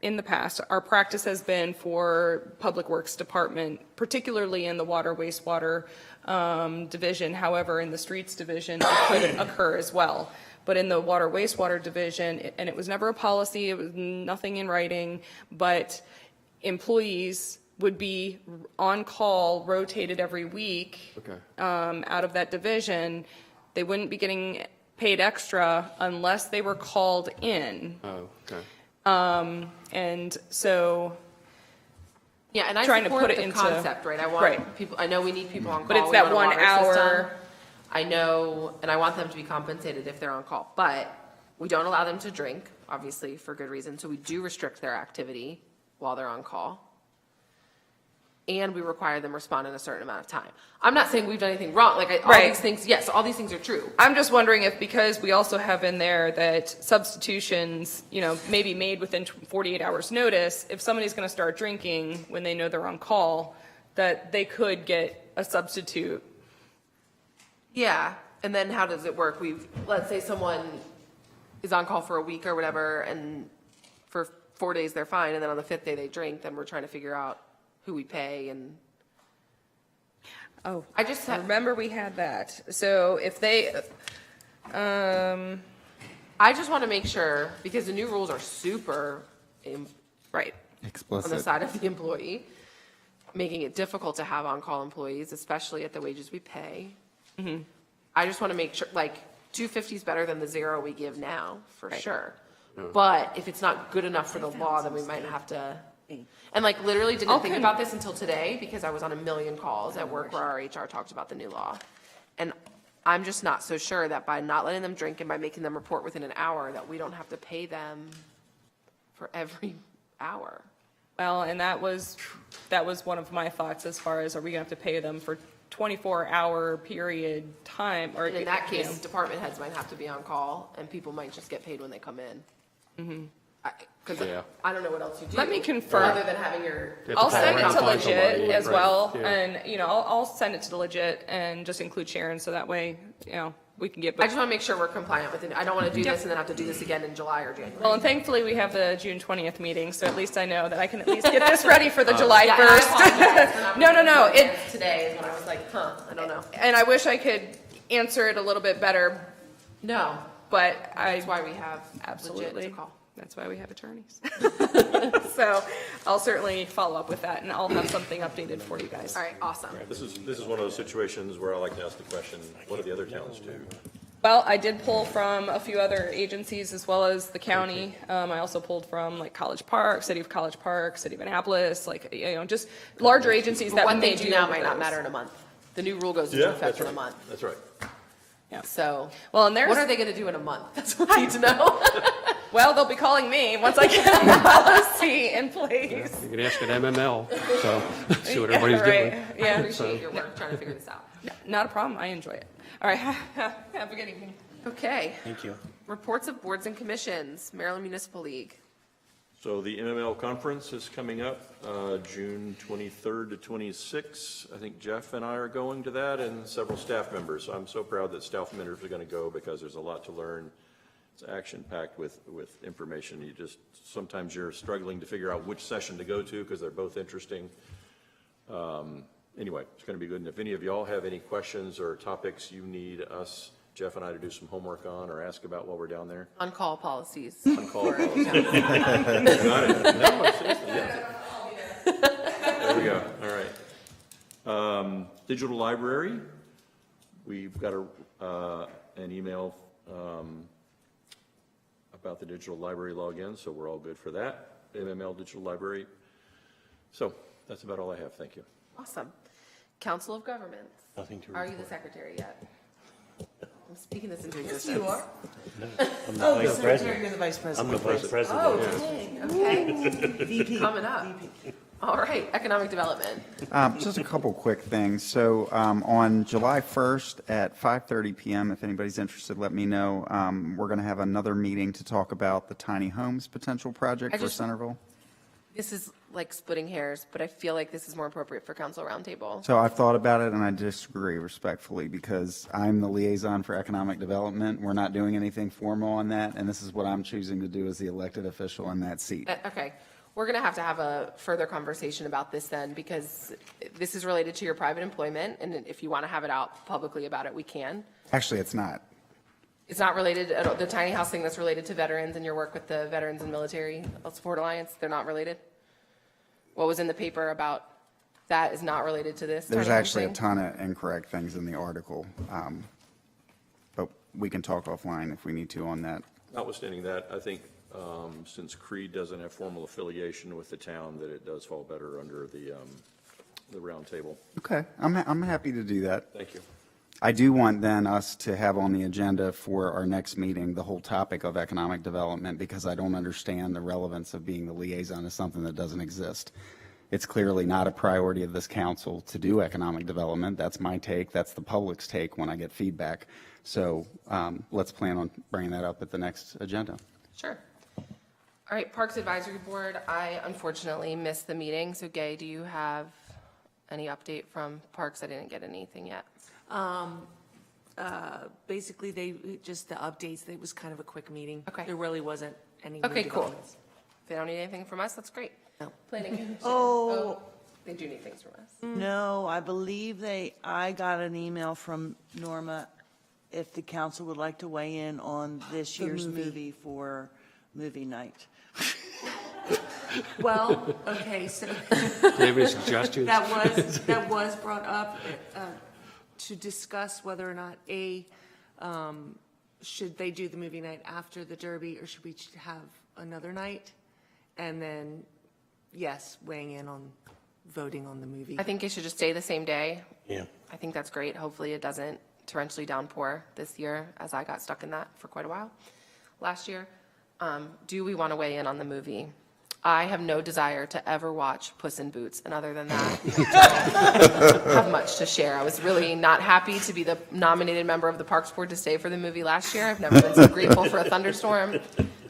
the past, our practice has been for Public Works Department, particularly in the water wastewater division. However, in the streets division, it could occur as well. But in the water wastewater division, and it was never a policy, it was nothing in writing, but employees would be on call, rotated every week. Okay. Out of that division. They wouldn't be getting paid extra unless they were called in. oh, okay. And so, Yeah, and I Trying to support put it the into- concept, right? I want Right. people, I know we need people on call. But it's we that want a 1 water hour- system. I know, and I want them to be compensated if they're on call, but we don't allow them to drink, obviously, for good reason. So we do restrict their activity while they're on call. And we require them respond in a certain amount of time. I'm not saying we've done anything wrong, like, all Right. these things, yes, all these things are true. I'm just wondering if, because we also have in there that substitutions, may be made within 48 hours notice, if somebody's going to start drinking when they know they're on call, that they could get a substitute. Yeah, and then how does it work? Let's say someone is on call for a week or whatever, and for 4 days they're fine, and then on the 5th day they drink, then we're trying to figure out who we pay and. Oh, I just I have, remember we had that. So if they, I just want to make sure, because the new rules are super right. on the Explicit. side of the employee, making it difficult to have on-call employees, especially at the wages we pay. I just want to make sure, like, $250 is better than the 0 we give now, for sure. But if it's not good enough for the law, then we might have to, and like literally didn't think about this until today because I was on a million calls at work where our HR talked about the new law. And I'm just not so sure that by not letting them drink and by making them report within an hour, that we don't have to pay them for every hour. Well, and that was one of my thoughts as far as, are we going to have to pay them for 24-hour period time? Or And in that case, department heads might have to be on call and people might just get paid when they come in. Because Yeah. I don't know what else you do. Let me confirm. Other than having your. I'll send it to Find Legit somebody, as right, well, yeah. and, I'll send it to the Legit and just include Sharon, so that way, we can get. I just want to make sure we're compliant with it. I don't want to do this and then have to do this again in July or January. Well, and thankfully, we have the June 20th meeting, so at least I know that I can at least get this ready for the July Yeah, and I 1st. apologize for not No, being no. compliant. Today is when I was like, I don't know. And I wish I could answer it a little bit better, No, but that's why we have Absolutely. legit to call. That's why we have attorneys. So I'll certainly follow up with that, and I'll have something updated for you guys. All right, awesome. This is one of those situations where I like to ask the question, what do the other towns do? Well, I did pull from a few other agencies as well as the county. I also pulled from like College Park, City of College Park, City of Annapolis, just larger agencies that What they may do now over might not those. matter in a month. The new rule goes into effect in a month. That's right. So, Well, and there's. what are they going to do in a month? That's what I need to know. Well, they'll be calling me once I get a policy in place. You can ask at MML, so see what everybody's Right, doing. I yeah, appreciate your work trying to figure this out. not a problem, I enjoy it. All right, have a good evening. Okay. Thank you. Reports of boards and commissions, Maryland Municipal League. So the MML conference is coming up, June 23rd to 26th. I think Jeff and I are going to that and several staff members. So I'm so proud that staff members are going to go because there's a lot to learn. It's action-packed with information. Sometimes you're struggling to figure out which session to go to because they're both interesting. Anyway, it's going to be good. And if any of y'all have any questions or topics you need us, Jeff and I, to do some homework on or ask about while we're down there. On-call policies. On-call policy. Got it. No, seriously, yeah. There we go. All right. Digital library. We've got an email about the digital library login, so we're all good for that. MML Digital Library. So that's about all I have. Thank you. Awesome. Council of Governments. Nothing to Are you report. the secretary yet? I'm speaking this into existence. I'm the vice president. You're the vice I'm president. the vice president. Oh, okay. VP. Coming up. All right, economic development. Just a couple quick things. So on July 1st at 5:30 PM, if anybody's interested, let me know. We're going to have another meeting to talk about the tiny homes potential project for Centreville. This is like splitting hairs, but I feel like this is more appropriate for council roundtable. So I've thought about it, and I disagree respectfully because I'm the liaison for economic development. We're not doing anything formal on that, and this is what I'm choosing to do as the elected official in that seat. Okay, we're going to have a further conversation about this then, because this is related to your private employment, and if you want to have it out publicly about it, we can. Actually, it's not. It's not related, the tiny house thing that's related to veterans and your work with the Veterans and Military Support Alliance, they're not related? What was in the paper about that is not related to this? There's tiny house actually a thing? ton of incorrect things in the article, but we can talk offline if we need to on that. Notwithstanding that, I think since Creed doesn't have formal affiliation with the town, that it does fall better under the round table. Okay, I'm happy to do that. Thank you. I do want then us to have on the agenda for our next meeting the whole topic of economic development, because I don't understand the relevance of being the liaison to something that doesn't exist. It's clearly not a priority of this council to do economic development. That's my take. That's the public's take when I get feedback. So let's plan on bringing that up at the next agenda. Sure. All right, Parks Advisory Board, I unfortunately missed the meeting, so Gay, do you have any update from Parks? I didn't get anything yet. Basically, just the updates, it was kind of a quick meeting. Okay. There really wasn't any. new Okay, cool. developments. If they don't need anything from us, that's great. No. Planning Commission. Oh. They do need things from us. No, I believe I got an email from Norma if the council would like to weigh in on this year's movie for movie night. Well, okay, so Do you have any suggestions? that was brought up to discuss whether or not, should they do the movie night after the Derby, or should we have another night? And then, yes, weighing in on voting on the movie. I think it should just stay the same day. Yeah. I think that's great. Hopefully it doesn't torrentially downpour this year, as I got stuck in that for quite a while last year. Do we want to weigh in on the movie? I have no desire to ever watch Puss in Boots, and other than that, I don't have much to share. I was really not happy to be the nominated member of the Parks Board to stay for the movie last year. I've never been so grateful for a thunderstorm.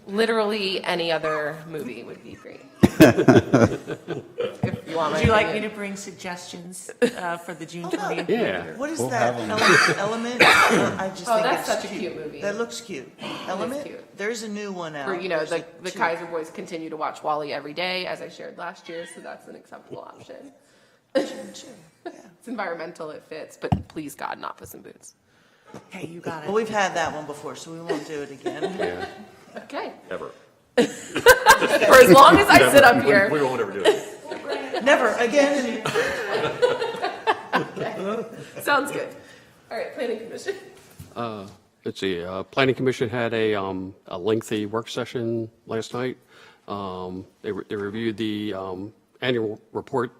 Literally any other movie would be great. If you want my Would you like me opinion. to bring suggestions for the June 20th? Yeah. What is We'll that, have Element? I just Oh, think that's it's such a cute movie. That looks cute. Element? cute. There's a new one out. Or, you know, There's the like two. Kaiser boys continue to watch Wall-E every day, as I shared last year, so that's an acceptable option. It's environmental, it fits, but please God, not Puss in Boots. Hey, you got Well, it. we've had that one before, so we won't do it again. Yeah. Okay. Ever. For as long as I sit up here. We won't ever do it. Never again. Sounds good. All right, Planning Commission. Let's see, Planning Commission had a lengthy work session last night. They reviewed the annual report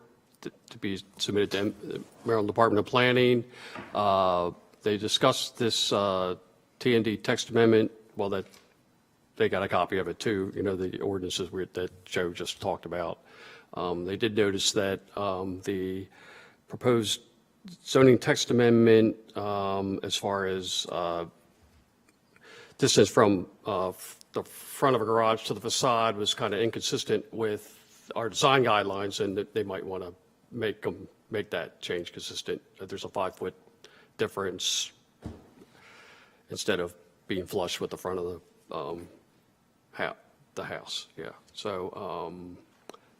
to be submitted to the Maryland Department of Planning. They discussed this TND text amendment, well, that they got a copy of it too, you know, the ordinances that Joe just talked about. They did notice that the proposed zoning text amendment, as far as distance from the front of a garage to the facade, was kind of inconsistent with our design guidelines, and that they might want to make that change consistent. There's a 5-foot difference instead of being flush with the front of the house. Yeah. So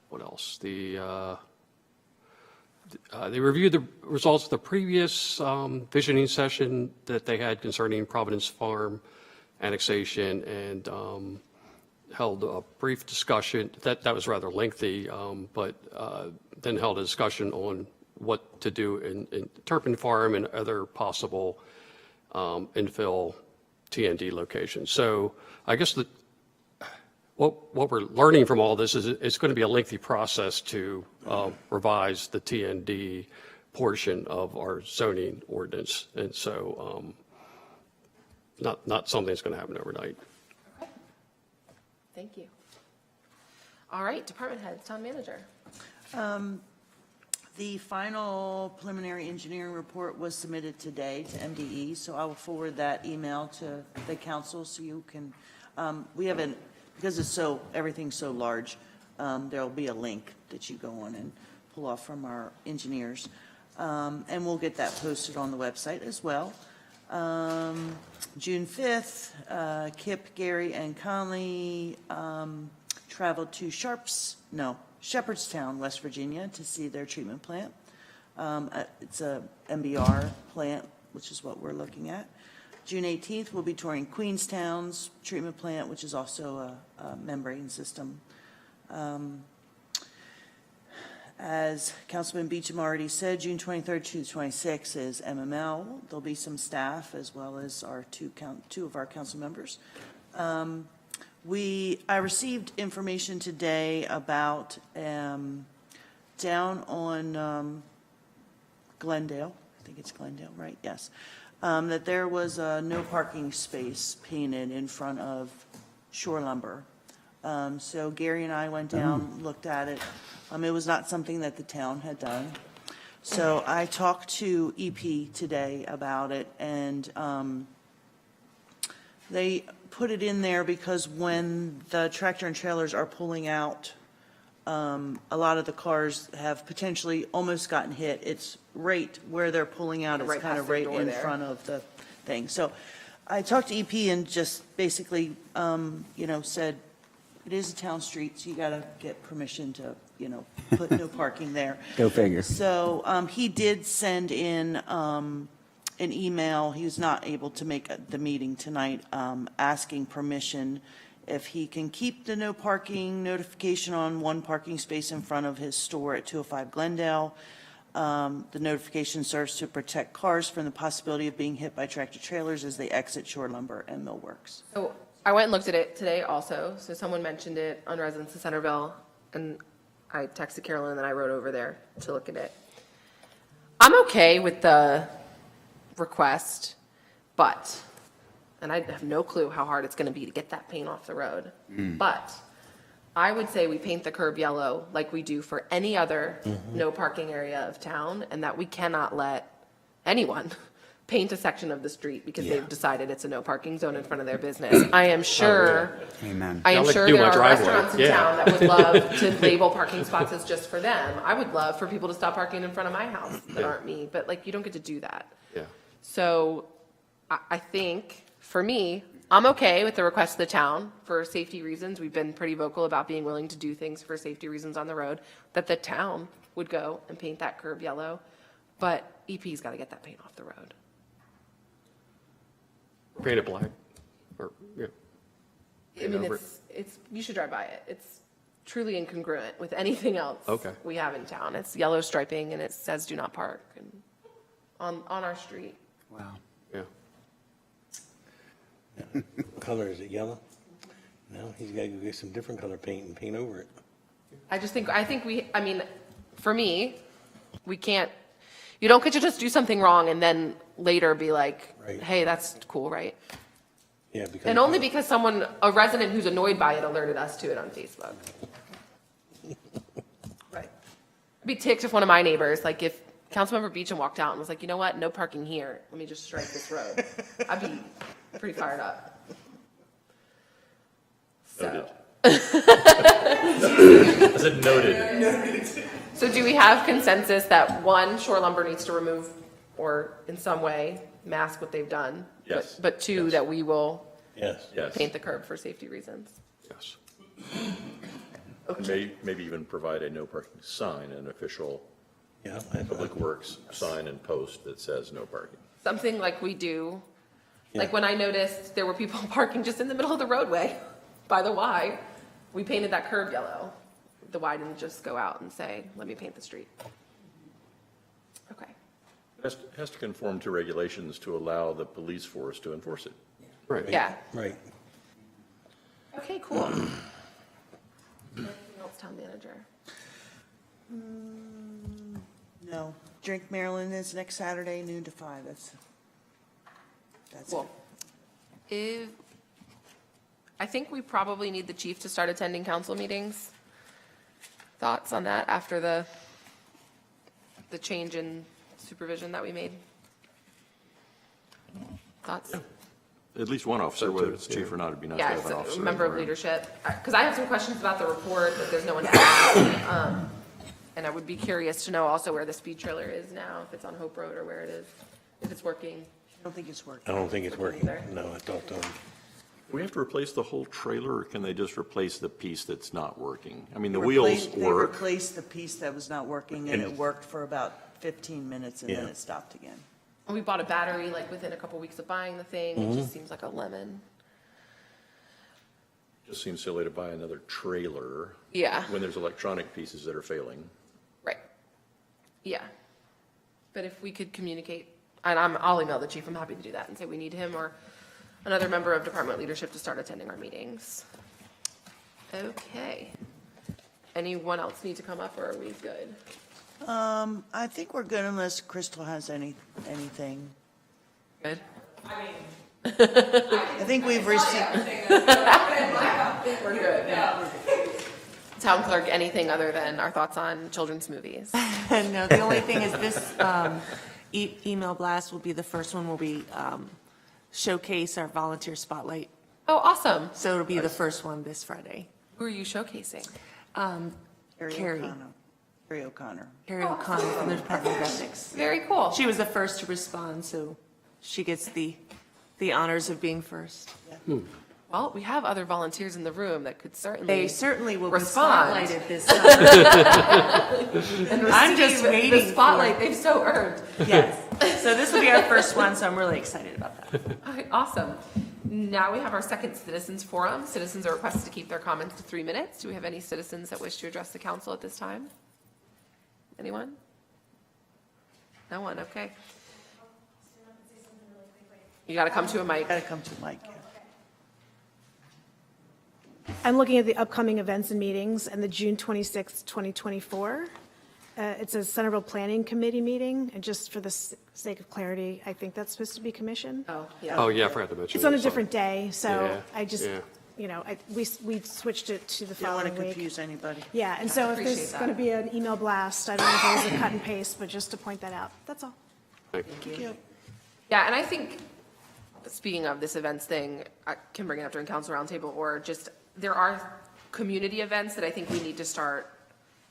what else? They reviewed the results of the previous visioning session that they had concerning Providence Farm annexation, and held a brief discussion. That was rather lengthy, but then held a discussion on what to do in Turpin Farm and other possible infill TND locations. So I guess what we're learning from all this is it's going to be a lengthy process to revise the TND portion of our zoning ordinance, and so not something that's going to happen overnight. Okay. Thank you. All right, department heads, town manager. The final preliminary engineering report was submitted today to MDE, so I will forward that email to the council so you can, we haven't, because it's everything's so large, there'll be a link that you go on and pull off from our engineers. And we'll get that posted on the website as well. June 5th, Kip, Gary, and Conley traveled to Shepherdstown, West Virginia, to see their treatment plant. It's a MBR plant, which is what we're looking at. June 18th, we'll be touring Queenstown's treatment plant, which is also a membrane system. As Councilman Beecham already said, June 23rd to 26th is MML. There'll be some staff as well as our two of our council members. I received information today about down on Glendale, I think it's Glendale, right? Yes. That there was a no parking space painted in front of Shore Lumber. So Gary and I went down, looked at it. It was not something that the town had done. So I talked to EP today about it, and they put it in there because when the tractor and trailers are pulling out, a lot of the cars have potentially almost gotten hit. It's right where they're pulling out. It's Right kind past of their right door in there. front of the thing. So I talked to EP and just basically, said, it is a town street, so you got to get permission to, put no parking there. Go figure. So he did send in an email. He was not able to make the meeting tonight, asking permission if he can keep the no parking notification on one parking space in front of his store at 205 Glendale. The notification serves to protect cars from the possibility of being hit by tractor trailers as they exit Shore Lumber and Millworks. So I went and looked at it today also. So someone mentioned it on Residents of Centreville, and I texted Carolyn, and then I rode over there to look at it. I'm okay with the request, but, and I have no clue how hard it's going to be to get that paint off the road, but I would say we paint the curb yellow like we do for any other no parking area of town, and that we cannot let anyone paint a section of the street because Yeah. they've decided it's a no parking zone in front of their business. I am sure, Amen. I am I'd like to sure do there my are driveway. restaurants in Yeah. town that would love to label parking spots as just for them. I would love for people to stop parking in front of my house that aren't me, but like, you don't get to do that. Yeah. So I think, for me, I'm okay with the request of the town for safety reasons. We've been pretty vocal about being willing to do things for safety reasons on the road, that the town would go and paint that curb yellow. But EP's got to get that paint off the road. Paint it black, or, yeah. I mean, over it. it's, you should drive by it. It's truly incongruent with anything else Okay. we have in town. It's yellow striping and it says do not park and on our street. Wow. Yeah. What color is it, yellow? No, he's got to go get some different color paint and paint over it. I think I mean, for me, we can't, you don't get to just do something wrong and then later be like, Right. hey, that's cool, right? Yeah, because. And only because a resident who's annoyed by it alerted us to it on Facebook. Right. I'd be ticked if one of my neighbors, like if Councilmember Beecham walked out and was like, you know what, no parking here, let me just strike this road. I'd be pretty fired up. So, I said noted. so do we have consensus that one, Shore Lumber needs to remove or in some way mask what they've done? Yes. But two, Yes. that we will Yes. Yes. paint the curb for safety reasons? Yes. And maybe even provide a no parking sign, an official Yeah. Public Works sign and post that says no parking. Something like we do, like Yeah. when I noticed there were people parking just in the middle of the roadway by the Y, we painted that curb yellow. The Y didn't just go out and say, let me paint the street. Okay. Has to conform to regulations to allow the police force to enforce it. Right. Yeah. Right. Okay, cool. Anything else, town manager? No. Drink Maryland is next Saturday, noon to 5. That's it. Cool. I think we probably need the chief to start attending council meetings. Thoughts on that after the change in supervision that we made? Thoughts? At least one officer, whether it's chief or not, it'd be nice to Yeah, have an so officer. a member in of the room. leadership, because I have some questions about the report, but there's no one to ask. And I would be curious to know also where the speed trailer is now, if it's on Hope Road or where it is, if it's working. I don't think it's working. I don't think it's working. Either. No, I talked to him. Do we have to replace the whole trailer, or can they just replace the piece that's not working? I mean, the They wheels work. replaced the piece that was not working, and it worked for about 15 minutes, and then Yeah. it stopped again. And we bought a battery like within a couple weeks of buying the thing, it just seems like a lemon. Just seems silly to buy another trailer Yeah, when there's electronic pieces that are failing. right. Yeah. But if we could communicate, and I'll email the chief, I'm happy to do that and say we need him or another member of department leadership to start attending our meetings. Okay. Anyone else need to come up or are we good? I think we're good unless Crystal has anything. Good. I think we've received, We're good. Town clerk, anything other than our thoughts on children's movies? No, the only thing is this email blast will be the first one where we showcase our volunteer spotlight. Oh, awesome. So it'll be the first one this Friday. Who are you showcasing? Carrie. Carrie O'Connor. Carrie O'Connor from the Department of Ethics. Very cool. She was the first to respond, so she gets the honors of being first. Well, we have other volunteers in the room that could certainly. They certainly will be Respond. spotlighted this time. And I'm just receive waiting the for spotlight it. they've so earned. Yes. So this will be our first one, so I'm really excited about that. Okay, awesome. Now we have our second citizens forum. Citizens are requested to keep their comments to 3 minutes. Do we have any citizens that wish to address the council at this time? Anyone? No one, okay. You gotta come to a mic. Gotta come to Mike. I'm looking at the upcoming events and meetings and the June 26th, 2024. It says Centreville Planning Committee meeting, and just for the sake of clarity, I think that's supposed to be commission. Oh, yeah. Oh, yeah, I forgot to mention. It's on a that, sorry. different day, so Yeah, I just, yeah. we switched it to the Don't want following to week. confuse anybody. Yeah, and so if appreciate there's that. going to be an email blast, I don't know if it was a cut and paste, but just to point that out, that's all. Thank you. Thank you. Yeah, and I think, speaking of this events thing, I can bring it up during council roundtable, or just, there are community events that I think we need to start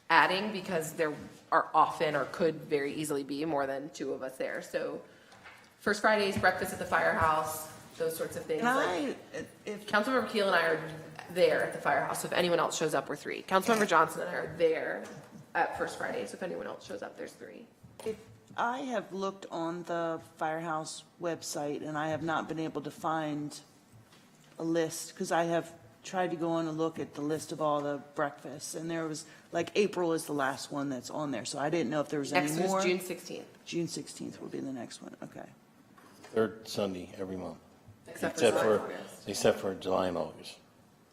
adding, because there are often, or could very easily be, more than 2 of us there. So First Fridays, breakfast at the firehouse, those sorts of things. If Councilmember Keel and I are there at the firehouse, so if anyone else shows up, we're 3. Councilmember Johnson and I are there at First Friday, so if anyone else shows up, there's 3. I have looked on the firehouse website, and I have not been able to find a list, because I have tried to go on and look at the list of all the breakfasts, and there was, like, April is the last one that's on there, so I didn't know if there was any Next more. is June 16th. June 16th will be the next one, okay. Third Sunday every month. Except for July and August. Except for July and August.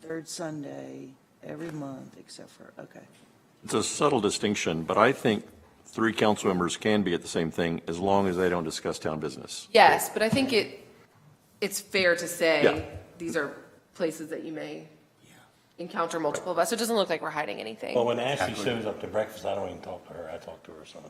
Third Sunday every month, except for, okay. It's a subtle distinction, but I think 3 council members can be at the same thing as long as they don't discuss town business. Yes, but I think it's fair to say Yeah. these are places that you may encounter multiple of us. So it doesn't look like we're hiding anything. Well, when Ashley shows up to breakfast, I don't even talk to her. I talk to her son.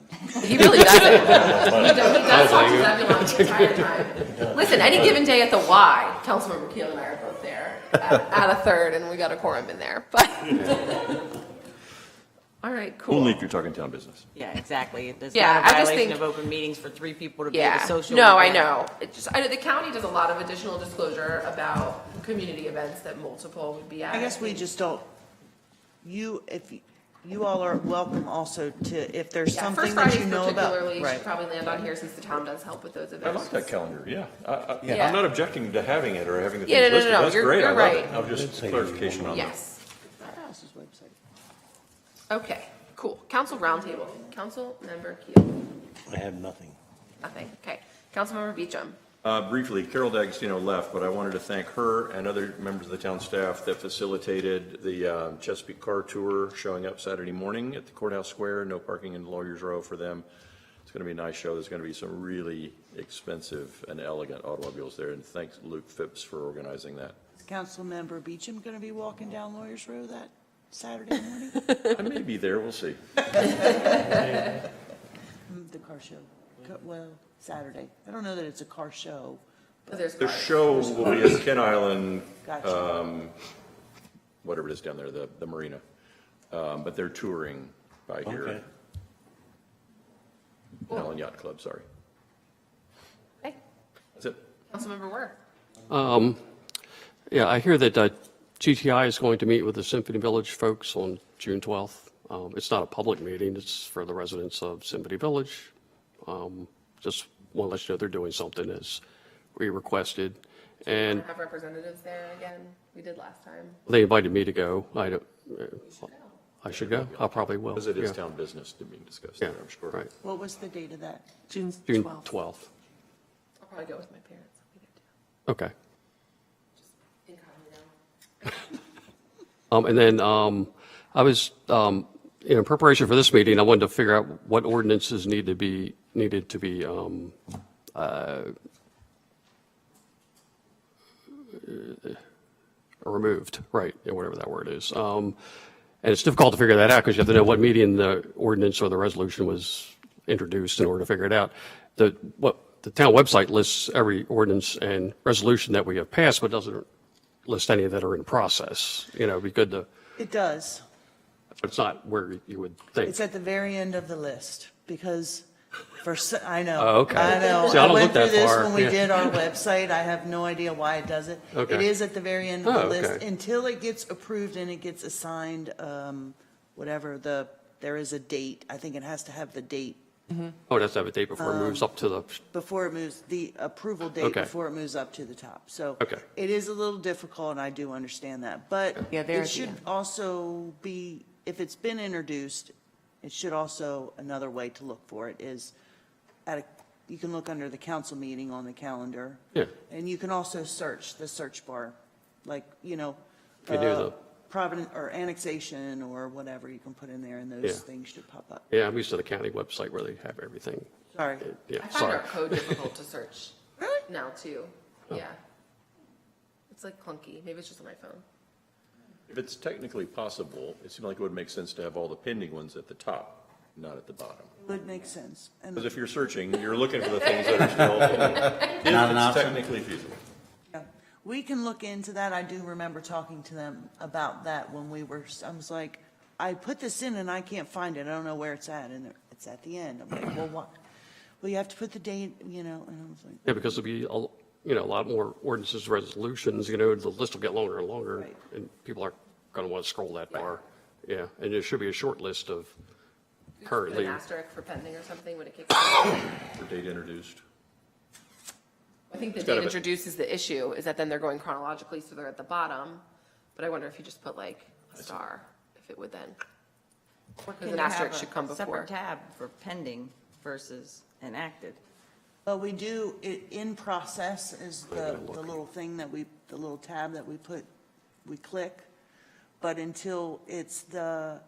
He really doesn't. He does talk to Zebulon the entire time. Listen, any given day at the Y, Councilmember Keel and I are both there at a third, and we got a quorum in there. But all right, cool. Only if you're talking town business. Yeah, exactly. There's Yeah, not a I just violation think- of open meetings for 3 people to be at a Yeah, social no, I event. know. It just, I know the county does a lot of additional disclosure about community events that multiple would be at. I guess we just don't, you all are welcome also to, if there's Yeah, something First that you Fridays know about. particularly Right. should probably land on here, since the town does help with those I events. like that calendar, yeah. Yeah. I'm not objecting to having it or having the Yeah, things no, listed. no, That's you're- great, I you're love it. right. I'll just clarification on that. Yes. Firehouse's website. Okay, cool. Council roundtable. Councilmember Keel. I have nothing. Nothing. Okay. Councilmember Beecham. Briefly, Carol D'Agostino left, but I wanted to thank her and other members of the town staff that facilitated the Chesapeake Car Tour showing up Saturday morning at the Courthouse Square. No parking in Lawyers Row for them. It's going to be a nice show. There's going to be some really expensive and elegant automobiles there, and thanks Luke Phipps for organizing that. Is Councilmember Beecham going to be walking down Lawyers Row that Saturday morning? I may be there, we'll see. The car show. Well, Saturday. I don't know that it's a car show. But there's The cars. show will be at Ken Island, Gotcha. whatever it is down there, the marina. But they're touring by here. Okay. Island Yacht Club, sorry. Okay. That's it. Councilmember Ware. Yeah, I hear that GTI is going to meet with the Symphony Village folks on June 12th. It's not a public meeting, it's for the residents of Symphony Village. Just want to let you know they're doing something as we requested. And Have representatives there again. We did last time. they invited me to go. I should go. I probably will. Because it is Yeah. town business to be discussed Yeah, there, I'm sure. right. What was the date of that? June June 12th. 12th. I'll probably go with my parents. We get to Okay. incognito. And then I was, in preparation for this meeting, I wanted to figure out what ordinances needed to be removed, right, yeah, whatever that word is. And it's difficult to figure that out because you have to know what meeting the ordinance or the resolution was introduced in order to figure it out. The town website lists every ordinance and resolution that we have passed, but doesn't list any that are in process. You know, it'd be good to, It does. but it's not where you would think. It's at the very end of the list, because I know. Oh, okay. I know. See, I don't went look that through this far. when we Yeah. did our website. I have no idea why it does it. Okay. It is at the very end of Oh, the list okay. until it gets approved and it gets assigned, there is a date. I think it has to have the date Oh, it has to have a date before it moves up to the, before it moves, the approval date Okay. before it moves up to the top. So Okay. it is a little difficult, and I do understand that. But Yeah, they're it at the should end. also be, if it's been introduced, it should also, another way to look for it is you can look under the council meeting on the calendar. Yeah. And you can also search the search bar, like, You do the- Providence or annexation or whatever you can put in there, and those Yeah. things should pop up. yeah, I'm used to the county website where they have everything. Sorry. Yeah, I find sorry. our code difficult to search now too. Yeah. It's like clunky. Maybe it's just on my phone. If it's technically possible, it seemed like it would make sense to have all the pending ones at the top. not at the bottom. Would make sense. And Because if you're searching, you're looking for the things that are still, if Not an it's option. technically feasible. yeah, we can look into that. I do remember talking to them about that when I was like, I put this in and I can't find it. I don't know where it's at. And it's at the end. I'm like, well, what? Well, you have to put the date, and I was like, Yeah, because there'll be, a lot more ordinances, resolutions, the list will get longer and longer, Right. and people aren't going to want to scroll that far. Yeah, and there should be a short list of Put currently. an asterisk for pending or something when it kicks off. For date introduced. I think the gotta date be- introduced the issue, is that then they're going chronologically, so they're at the bottom. But I wonder if you just put like a star, if it would then. Because Can an you have asterisk a should come before. Separate tab for pending versus enacted. well, we do, in process is the little thing the little tab that we click. But until it's the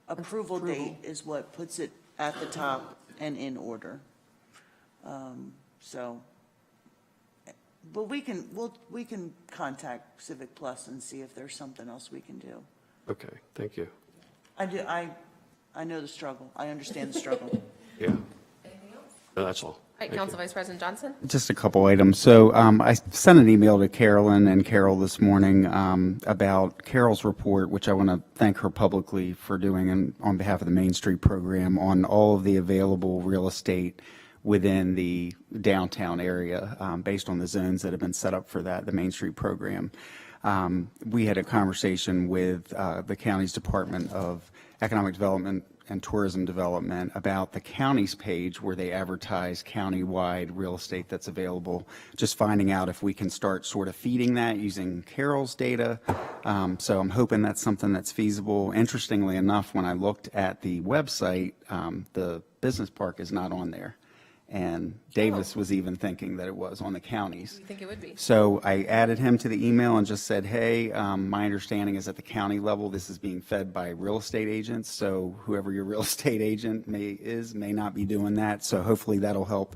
approval date is what puts it at the top and in order. So, but we can contact Civic Plus and see if there's something else we can do. Okay, thank you. I know the struggle. I understand the struggle. Yeah. Anything else? No, that's all. All right, Thank you. Council Vice President Johnson? Just a couple items. So I sent an email to Carolyn and Carol this morning about Carol's report, which I want to thank her publicly for doing on behalf of the Main Street program on all of the available real estate within the downtown area based on the zones that have been set up for the Main Street program. We had a conversation with the county's Department of Economic Development and Tourism Development about the county's page where they advertise county-wide real estate that's available, just finding out if we can start sort of feeding that using Carol's data. So I'm hoping that's something that's feasible. Interestingly enough, when I looked at the website, the business park is not on there. And Davis was even thinking that it was on the counties. You think it would be? So I added him to the email and just said, hey, my understanding is at the county level, this is being fed by real estate agents. So whoever your real estate agent may not be doing that. So hopefully that'll help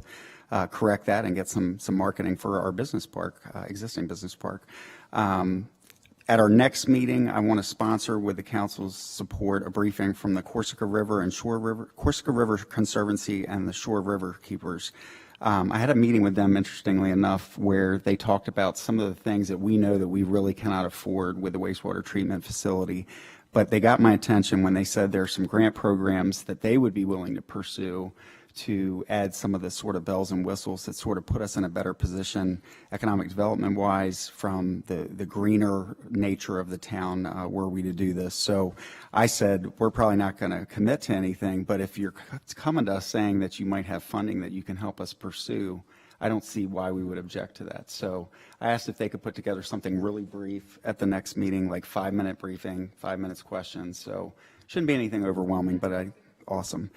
correct that and get some marketing for our business park, existing business park. At our next meeting, I want to sponsor, with the council's support, a briefing from the Corsica River Conservancy and the Shore River Keepers. I had a meeting with them, interestingly enough, where they talked about some of the things that we know that we really cannot afford with the wastewater treatment facility. But they got my attention when they said there are some grant programs that they would be willing to pursue to add some of the sort of bells and whistles that sort of put us in a better position economic development wise from the greener nature of the town were we to do this. So I said, we're probably not going to commit to anything, but if you're coming to us saying that you might have funding that you can help us pursue, I don't see why we would object to that. So I asked if they could put together something really brief at the next meeting, like 5-minute briefing, 5 minutes questions. So shouldn't be anything overwhelming, but awesome.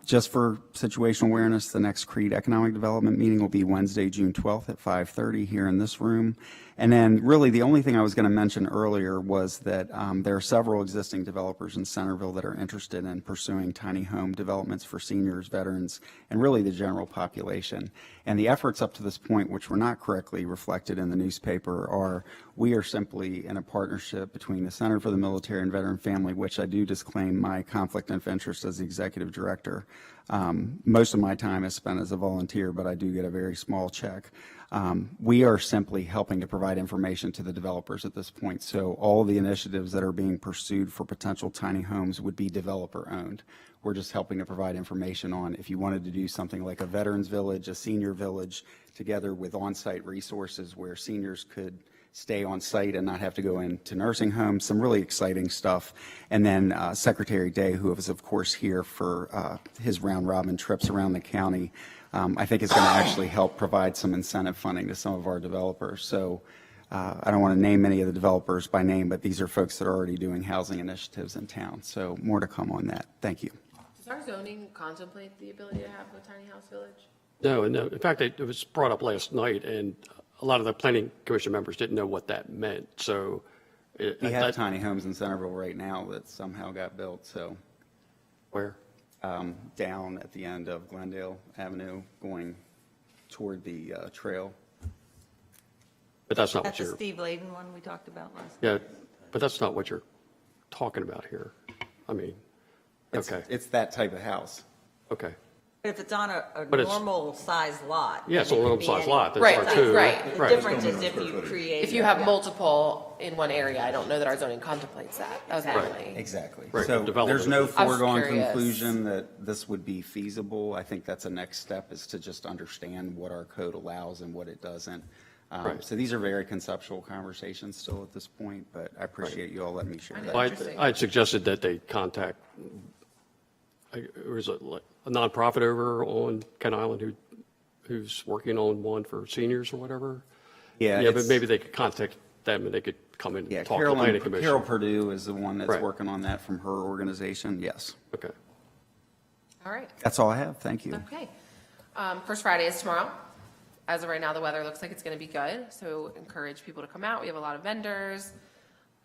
Just for situational awareness, the next CREED Economic Development meeting will be Wednesday, June 12th at 5:30 here in this room. And then really the only thing I was going to mention earlier was that there are several existing developers in Centreville that are interested in pursuing tiny home developments for seniors, veterans, and really the general population. And the efforts up to this point, which were not correctly reflected in the newspaper, are we are simply in a partnership between the Center for the Military and Veteran Family, which I do disclaim my conflict of interest as the executive director. Most of my time is spent as a volunteer, but I do get a very small check. We are simply helping to provide information to the developers at this point. So all the initiatives that are being pursued for potential tiny homes would be developer-owned. We're just helping to provide information on if you wanted to do something like a veterans village, a senior village, together with on-site resources where seniors could stay on site and not have to go into nursing homes, some really exciting stuff. And then Secretary Day, who is of course here for his round-robin trips around the county, I think is going to actually help provide some incentive funding to some of our developers. So I don't want to name any of the developers by name, but these are folks that are already doing housing initiatives in town. So more to come on that. Thank you. Does our zoning contemplate the ability to have a tiny house village? No, and no. In fact, it was brought up last night, and a lot of the planning commission members didn't know what that meant. So We have tiny homes in Centreville right now that somehow got built. So where? Down at the end of Glendale Avenue, going toward the trail. But that's not That's what the you're. Steve Layden one we talked about last. Yeah, but that's not what you're talking about here. I mean, Okay. It's that type of house. Okay. If it's on a But it's- normal-sized lot. Yeah, it's a then it little could be size any- lot, that's Right, R2. right. The Right. difference is if you create. If you have multiple in one area, I don't know that our zoning contemplates that. That was my only. Exactly. Right, So development. there's no I was foregone curious. conclusion that this would be feasible. I think that's a next step, is to just understand what our code allows and what it doesn't. Right. So these are very conceptual conversations still at this point, but I appreciate you all letting me share that. Well, Interesting. I had suggested that they contact, there was a nonprofit over on Kent Island who's working on one for seniors or whatever. Yeah, Yeah, but it's- maybe they could contact them and they could come in Yeah, and talk to the planning Carol commission. Purdue is the one that's Right. working on that from her organization, yes. Okay. All right. That's all I have, thank you. Okay. First Friday is tomorrow. As of right now, the weather looks like it's going to be good, so encourage people to come out. We have a lot of vendors,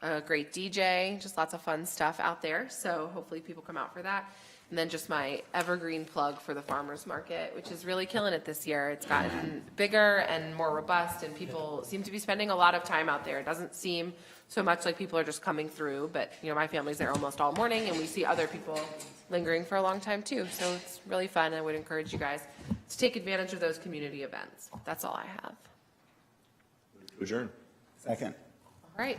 a great DJ, just lots of fun stuff out there, so hopefully people come out for that. And then just my evergreen plug for the farmers market, which is really killing it this year. It's gotten bigger and more robust, and people seem to be spending a lot of time out there. It doesn't seem so much like people are just coming through, but, you know, my family's there almost all morning, and we see other people lingering for a long time too. So it's really fun. I would encourage you guys to take advantage of those community events. That's all I have. Adjourn. Second. All right.